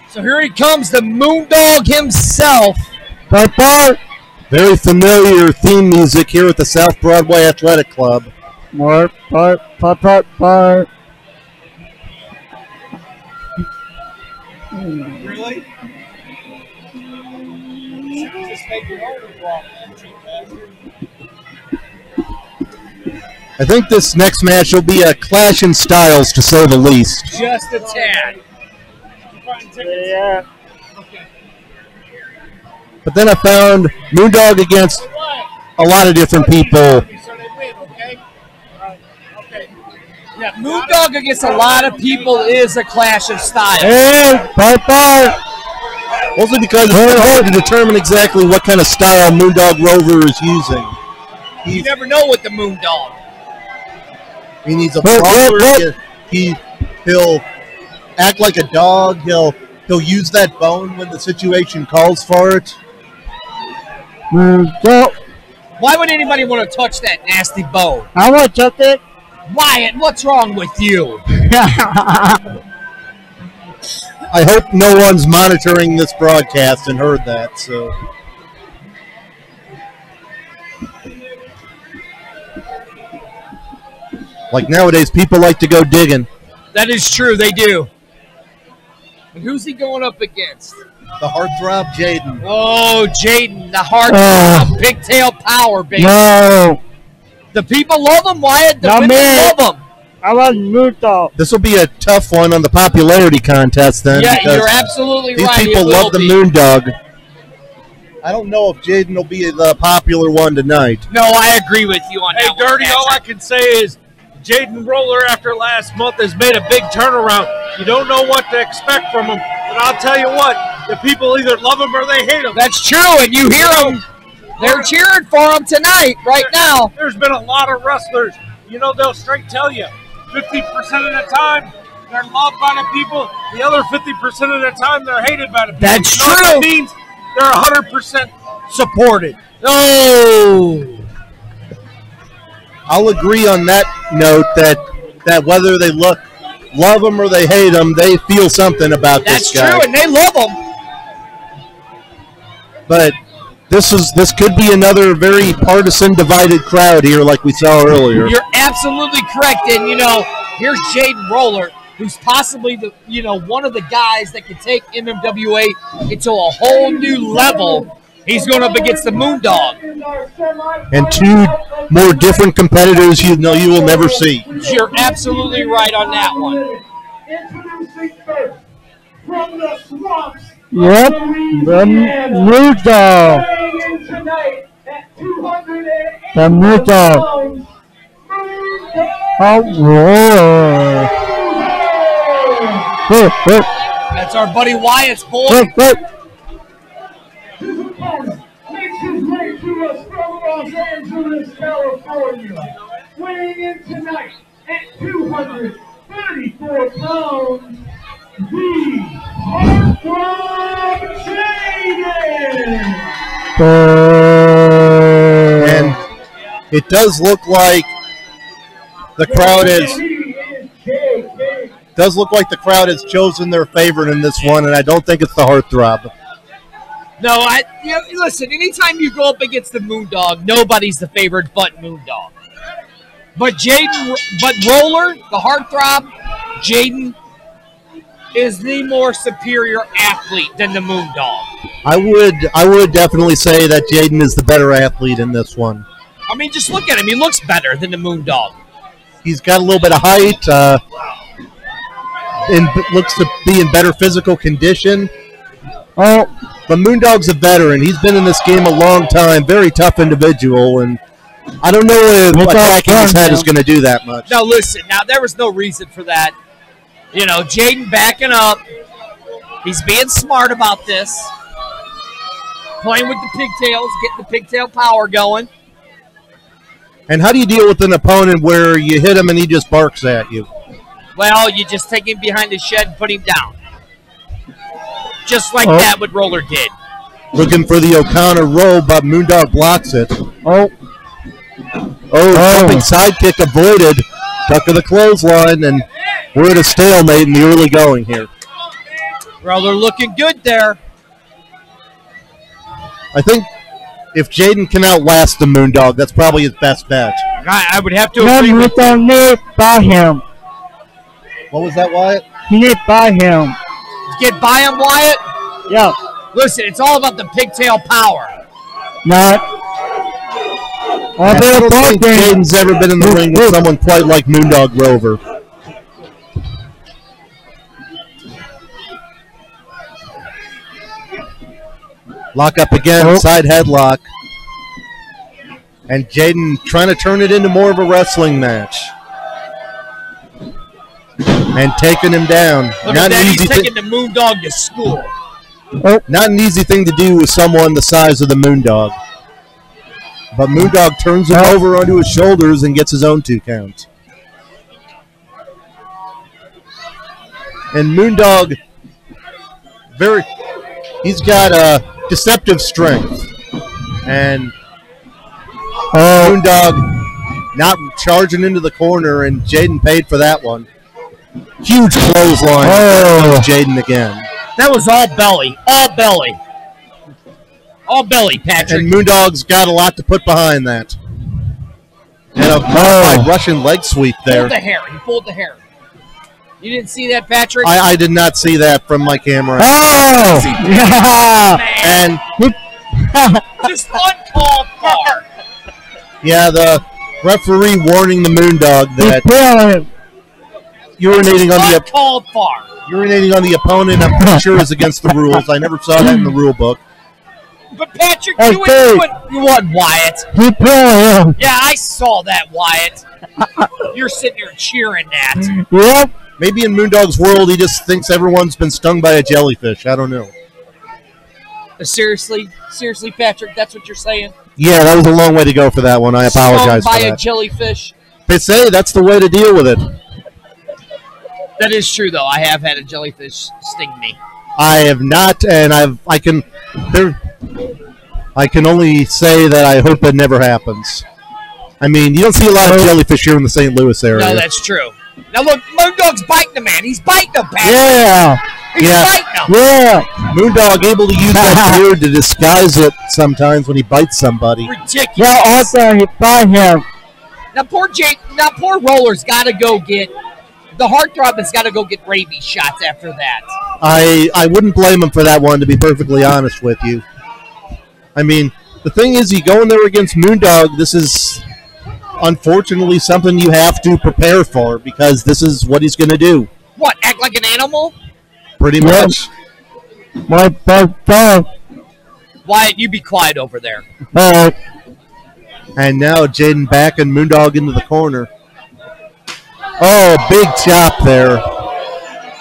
So So here he comes, the Moondog himself. Bart. Very familiar theme music here at the South Broadway Athletic Club. Bart. Really? I think this next match will be a clash in styles, to say the least. Just a tad. Yeah. But then I found Moondog against a lot of different people. Yeah, Moondog against a lot of people is a clash of styles. Hey, Bart. Mostly because it's hard to determine exactly what kind of style Moondog Rover is using. You never know with the Moondog. I mean, he's a brawler. He'll act like a dog. He'll use that bone when the situation calls for it. Why would anybody want to touch that nasty bone? I want to touch it. Wyatt, what's wrong with you? I hope no one's monitoring this broadcast and heard that. So, like nowadays, people like to go digging. That is true, they do. And who's he going up against? The heartthrob Jaden. Oh, Jaden, the heartthrob, pigtail power, baby. No. The people love him, Wyatt. The women love him. I want Moondog. This will be a tough one on the popularity contest then. Yeah, because you're absolutely these right. These people love the Moondog. I don't know if Jaden will be the popular one tonight. No, I agree with you on that. Hey, Dirty, all I can say is Jaden Roller, after last month, has made a big turnaround. You don't know what to expect from him, but I'll tell you what, the people either love him or they hate him. That's true, and you hear them. They're cheering for him tonight, right now. There's been a lot of wrestlers, they'll straight tell you, 50% of the time, they're loved by the people. The other 50% of the time, they're hated by the people. That's true. What that means? They're 100% supported. Oh. I'll agree on that note that whether they love him or they hate him, they feel something about this guy. That's true, and they love him. But this could be another very partisan, divided crowd here, like we saw earlier. You're absolutely correct, and here's Jaden Roller, who's possibly the one of the guys that can take MMWA into a whole new level. He's going up against the Moondog. And two more different competitors you will never see. You're absolutely right on that one. Introducing first, from the swamps. Yep, the Moondog. The Moondog. That's our buddy Wyatt's boy. Makes his way to us from Los Angeles, California. Weighing in tonight at 234 pounds, the Heartthrob Jaden. And it does look like the crowd has chosen their favorite in this one, and I don't think it's the Heartthrob. No, listen, anytime you go up against the Moondog, nobody's the favorite but Moondog. But Roller, the Heartthrob, Jaden is the more superior athlete than the Moondog. I would definitely say that Jaden is the better athlete in this one. I mean, just look at him. He looks better than the Moondog. He's got a little bit of height, and looks to be in better physical condition. Oh, but Moondog's a veteran. He's been in this game a long time. Very tough individual, and I don't know if attacking his head is going to do that much. Now, listen. Now, there was no reason for that. Jaden backing up. He's being smart about this. Playing with the pigtails, getting the pigtail power going. And how do you deal with an opponent where you hit him and he just barks at you? Well, you just take him behind the shed and put him down. Just like that what Roller did. Looking for the O'Connor roll, but Moondog blocks it. Jumping sidekick avoided. Tuck of the clothesline, and we're at a stalemate in the early going here. Well, they're looking good there. I think if Jaden can outlast the Moondog, that's probably his best bet. I would have to Then agree we with don't need by him. What was that, Wyatt? You need by him. Get by him, Wyatt. Yeah. Listen, it's all about the pigtail power. Not. I don't think Jaden's ever been in the ring with someone quite like Moondog Rover. Lock up again, side headlock. And Jaden trying to turn it into more of a wrestling match. And taking him down. Look Not at an that, easy he's taking the Moondog to school. Not an easy thing to do with someone the size of the Moondog. But Moondog turns him over onto his shoulders and gets his own 2 count. And Moondog, he's got a deceptive strength. And Moondog not charging into the corner, and Jaden paid for that one. Huge clothesline. Jaden again. That was all belly. All belly. All belly, Patrick. And Moondog's got a lot to put behind that. And a modified Russian leg sweep there. He pulled the hair. You didn't see that, Patrick? I did not see that from my camera. Oh! And just uncalled for. Yeah, the referee warning the Moondog that urinating on the opponent, I'm pretty sure is against the rules. I never saw that in the rule book. But Patrick, you won, Wyatt. Yeah, I saw that, Wyatt. You're sitting here cheering that. Yep. Maybe in Moondog's world, he just thinks everyone's been stung by a jellyfish. I don't know. Seriously, Patrick, that's what you're saying? Yeah, that was a long way to go for that one. I apologize for that. Stung by a jellyfish. They say that's the way to deal with it. That is true, though. I have had a jellyfish sting me. I have not, and I can only say that I hope it never happens. I mean, you don't see a lot of jellyfish here in the St. Louis area. No, that's true. Now look, Moondog's biting the man. He's biting him, Patrick. Yeah. He's biting him. Yeah. Moondog able to use that beard to disguise it sometimes when he bites somebody. Ridiculous. Yeah, also he bite him. Now poor Roller's got to go get, the heartthrob has got to go get rabies shots after that. I wouldn't blame him for that one, to be perfectly honest with you. I mean, the thing is, you go in there against Moondog, this is unfortunately something you have to prepare for, because this is what he's going to do. What, act like an animal? Pretty much. My dog. Wyatt, you be quiet over there. And now Jaden back and Moondog into the corner. Oh, big chop there.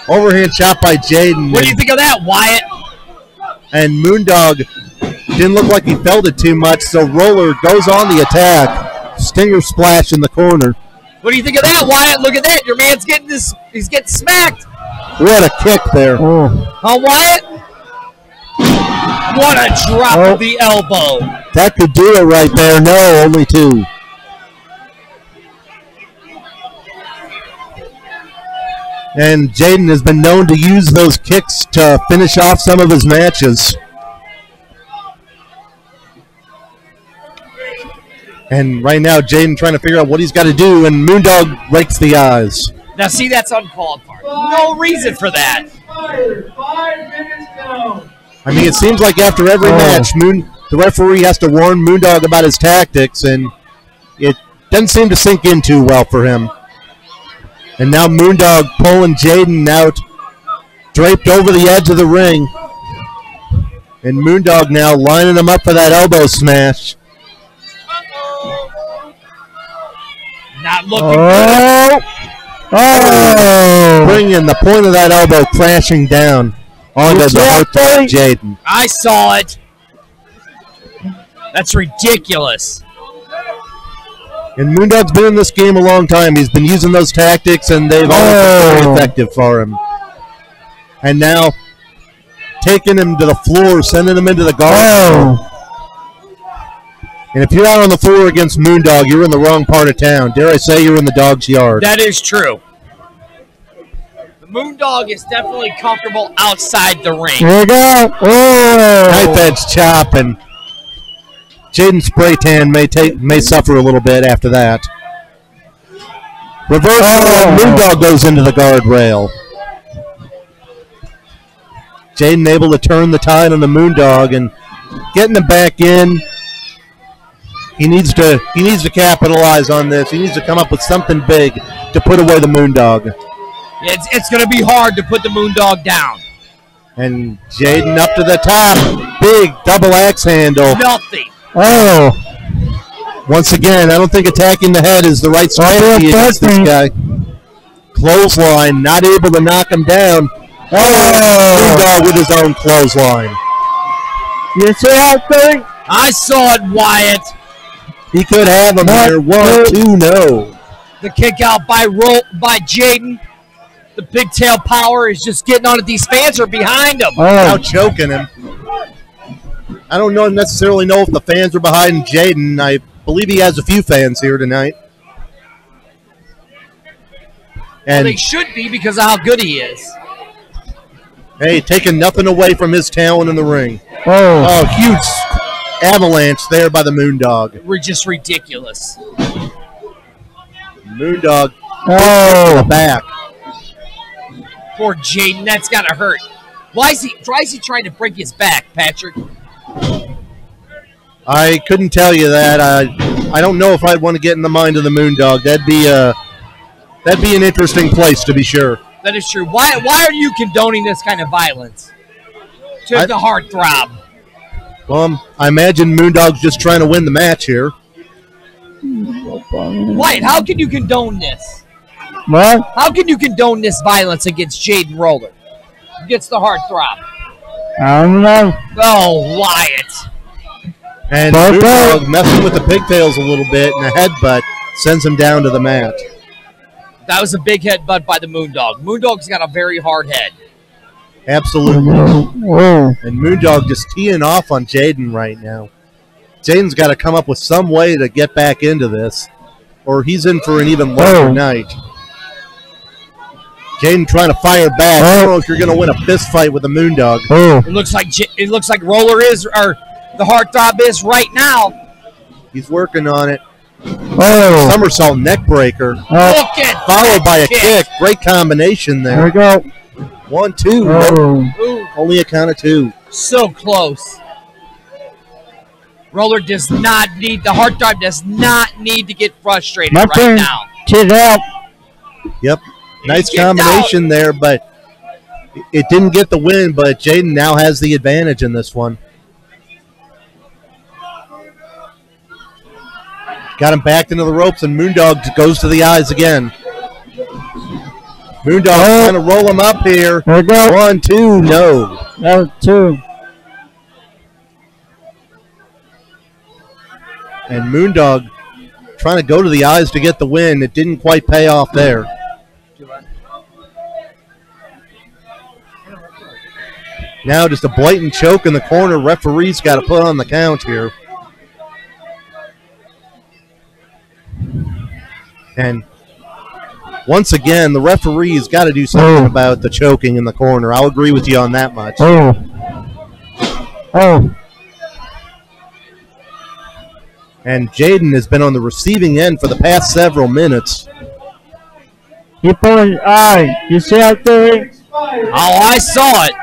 Overhand chop by Jaden. What do you think of that, Wyatt? And Moondog didn't look like he felt it too much, so Roller goes on the attack. Stinger splash in the corner. What do you think of that, Wyatt? Look at that. Your man's getting this. He's getting smacked. What a kick there. Oh, Wyatt. What a drop of the elbow. That could do it right there. No, only 2. And Jaden has been known to use those kicks to finish off some of his matches. And right now, Jaden trying to figure out what he's got to do, and Moondog rakes the eyes. Now, see, that's uncalled for. No reason for that. 5 minutes down. I mean, it seems like after every match, the referee has to warn Moondog about his tactics, and it doesn't seem to sink in too well for him. And now Moondog pulling Jaden out, draped over the edge of the ring. And Moondog now lining him up for that elbow smash. Not looking good. Bringing the point of that elbow crashing down onto the heart of Jaden. I saw it. That's ridiculous. And Moondog's been in this game a long time. He's been using those tactics, and they've always been very effective for him. And now taking him to the floor, sending him into the guard. And if you're out on the floor against Moondog, you're in the wrong part of town. Dare I say you're in the dog's yard. That is true. Moondog is definitely comfortable outside the ring. Here we go. Oh. Knife edge chop, and Jaden Spray Tan may suffer a little bit after that. Reversal, and Moondog goes into the guardrail. Jaden able to turn the tide on the Moondog and getting him back in. He needs to capitalize on this. He needs to come up with something big to put away the Moondog. It's going to be hard to put the Moondog down. And Jaden up to the top. Big double axe handle. Nothing. Oh. Once again, I don't think attacking the head is the right strategy against this guy. Clothesline, not able to knock him down. Moondog with his own clothesline. You see that thing? I saw it, Wyatt. He could have him here. 1, 2, no. The kick out by Jaden. The pigtail power is just getting on it. These fans are behind him. Now choking him. I don't necessarily know if the fans are behind Jaden. I believe he has a few fans here tonight. And they should be because of how good he is. Hey, taking nothing away from his talent in the ring. Oh, Huge avalanche there by the Moondog. We're just ridiculous. Moondog back. Poor Jaden, that's gotta hurt. Why is he trying to break his back, Patrick? I couldn't tell you that. I don't know if I'd want to get in the mind of the Moondog. That'd be an interesting place to be sure. That is true. Why are you condoning this kind of violence to the heartthrob? Well, I imagine Moondog's just trying to win the match here. Wyatt, how can you condone this? what? How can you condone this violence against Jaden Roller? Against the heartthrob? I don't know. Oh, Wyatt. And Moondog messing with the pigtails a little bit, and a headbutt sends him down to the mat. That was a big headbutt by the Moondog. Moondog's got a very hard head. Absolutely. Oh. And Moondog just teeing off on Jaden right now. Jaden's got to come up with some way to get back into this, or he's in for an even longer night. Jaden trying to fire back. I don't know if you're going to win a fist fight with the Moondog. It looks like Roller is, or the heartthrob is right now. He's working on it. Somersault neck breaker. Followed by a kick. Great combination there. There we go. 1, 2. Nope. Only a count of 2. So close. Roller does not need, the heartthrob does not need to get frustrated right now. Kid out. Yep. Nice combination there, but it didn't get the win, but Jaden now has the advantage in this one. Got him backed into the ropes, and Moondog goes to the eyes again. Moondog trying to roll him up here. There we go. 1, 2, no. That was 2. And Moondog trying to go to the eyes to get the win. It didn't quite pay off there. Now just a blatant choke in the corner. Referee's got to put on the count here. And once again, the referee's got to do something about the choking in the corner. I'll agree with you on that much. And Jaden has been on the receiving end for the past several minutes. He put his eye. You see out there? Oh, I saw it.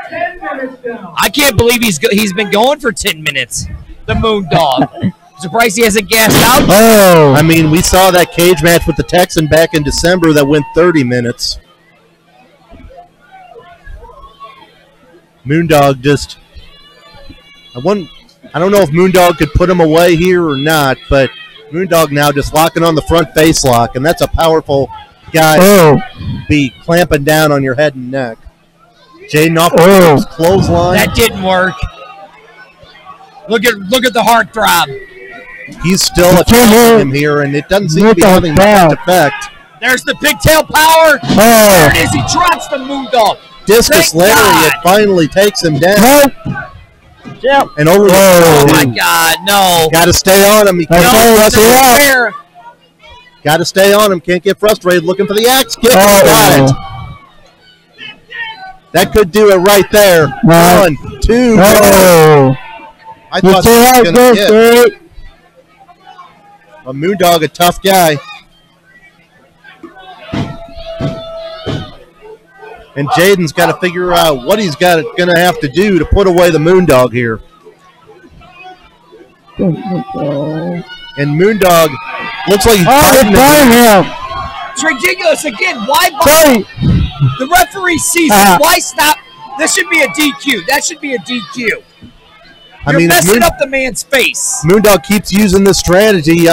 I can't believe he's been going for 10 minutes. The Moondog. Surprised he hasn't gassed out. I mean, we saw that cage match with the Texan back in December that went 30 minutes. Moondog just... I don't know if Moondog could put him away here or not, but Moondog now just locking on the front face lock, and that's a powerful guy to be clamping down on your head and neck. Jaden off his clothesline. That didn't work. Look at the heartthrob. He's still attacking him here, and it doesn't seem to be having much effect. There's the pigtail power. There it is. He drops the Moondog. Discus lariat finally takes him down. And only oh my God, no. Got to stay on him. He can't get frustrated. Got to stay on him. Can't get frustrated. Looking for the axe kick. Got it. That could do it right there. No. 1, 2. Oh. I You thought see that how was going to hit. good? A Moondog, a tough guy. And Jaden's got to figure out what he's going to have to do to put away the Moondog here. And Moondog looks like he's biting him. It's ridiculous. Again, why bite? The referee sees it. Why stop? This should be a DQ. That should be a DQ. You're messing up the man's face. Moondog keeps using this strategy.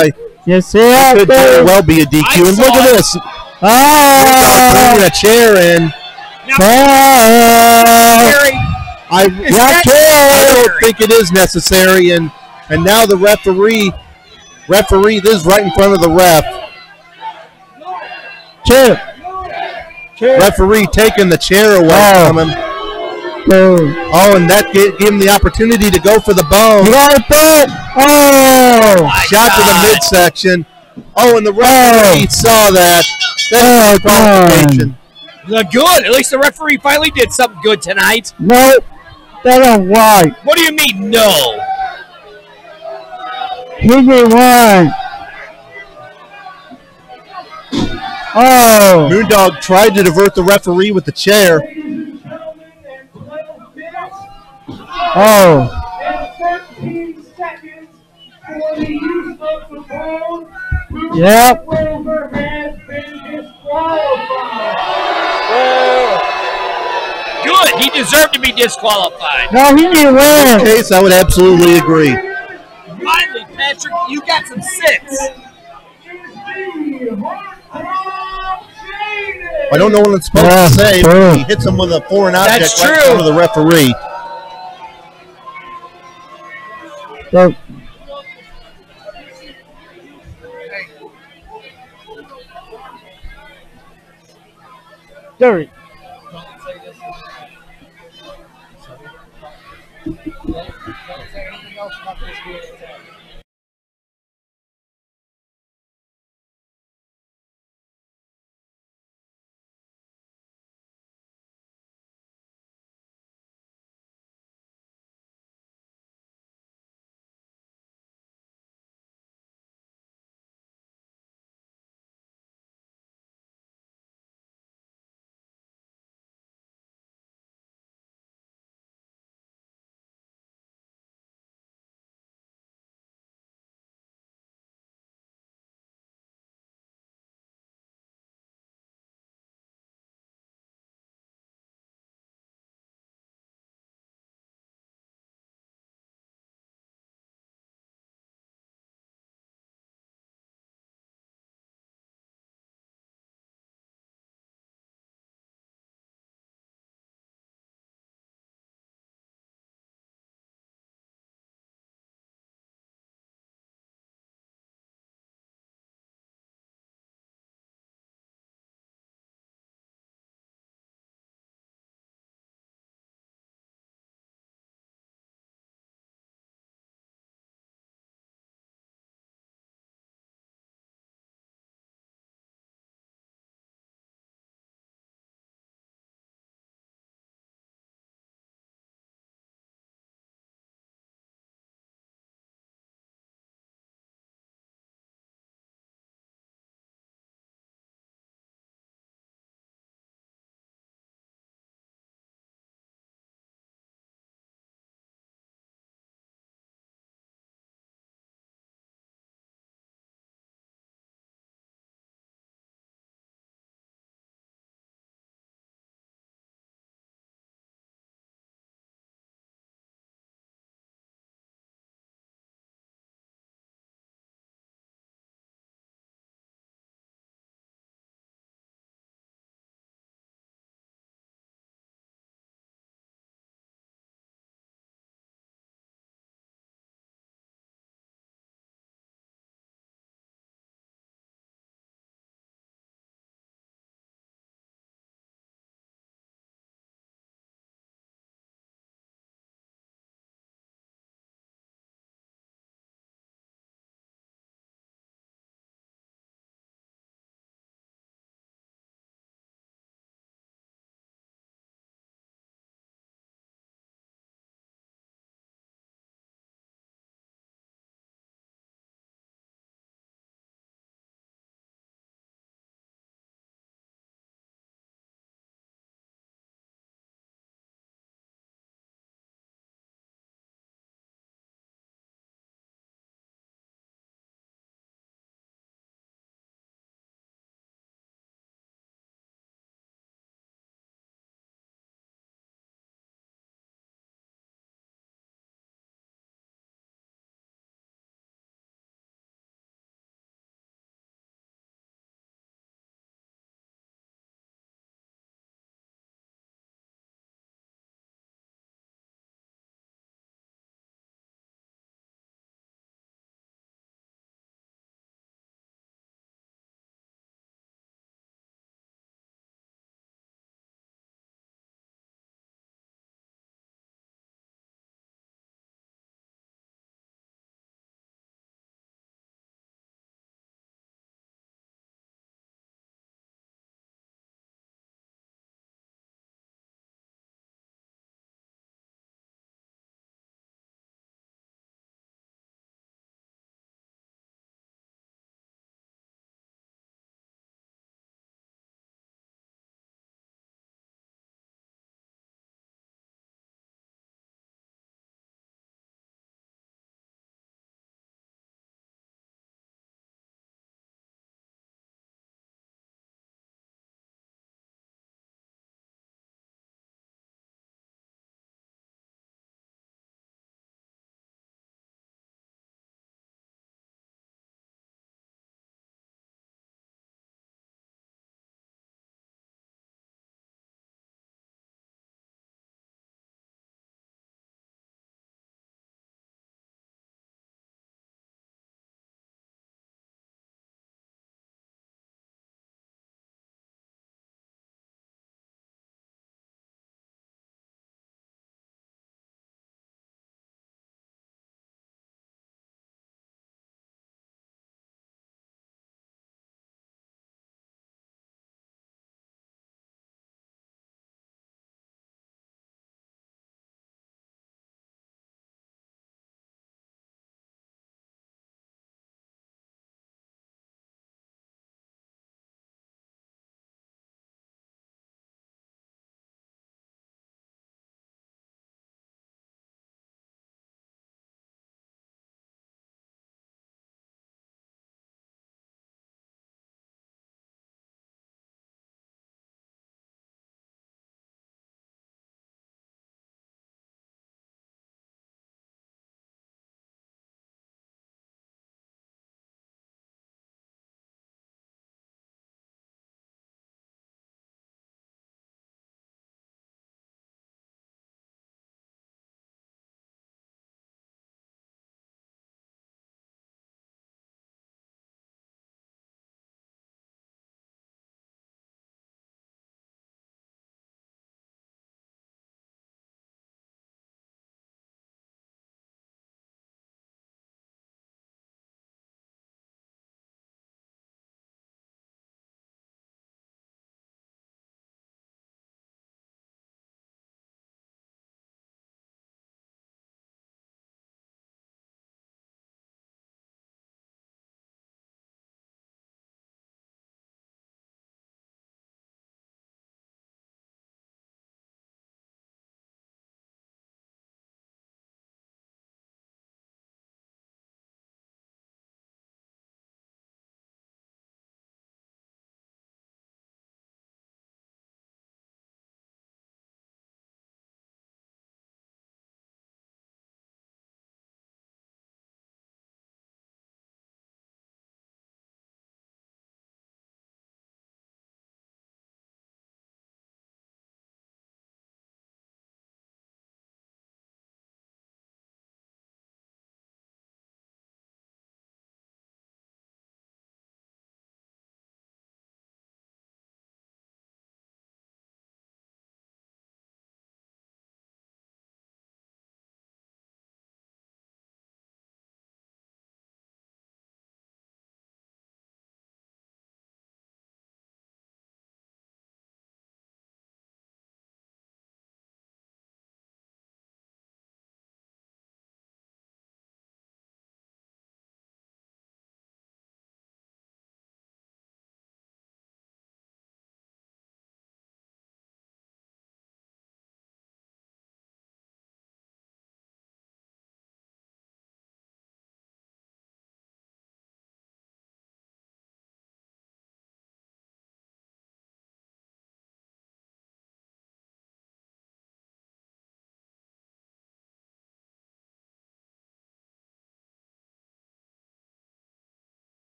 Yes, sir. It could very well be a DQ. And look at this. Moondog bringing a chair in. I don't think it is necessary. And now the referee, this is right in front of the ref. Chair. Referee taking the chair away from him. Oh, and that gave him the opportunity to go for the bone. Shot to the midsection. Oh, and the referee saw that. That's qualification. Good. At least the referee finally did something good tonight. No, that don't right. What do you mean, no? He did one. Oh. Moondog tried to divert the referee with the chair. Oh. And 13 seconds for the use of the bone. Yep. Rover has been disqualified. Good. He deserved to be disqualified. No, he didn't win. In this case, I would absolutely agree. Finally, Patrick, you got some sense. I don't know what it's supposed to say, but he hits him with a foreign object That's right in true. front of the referee. So, dirty.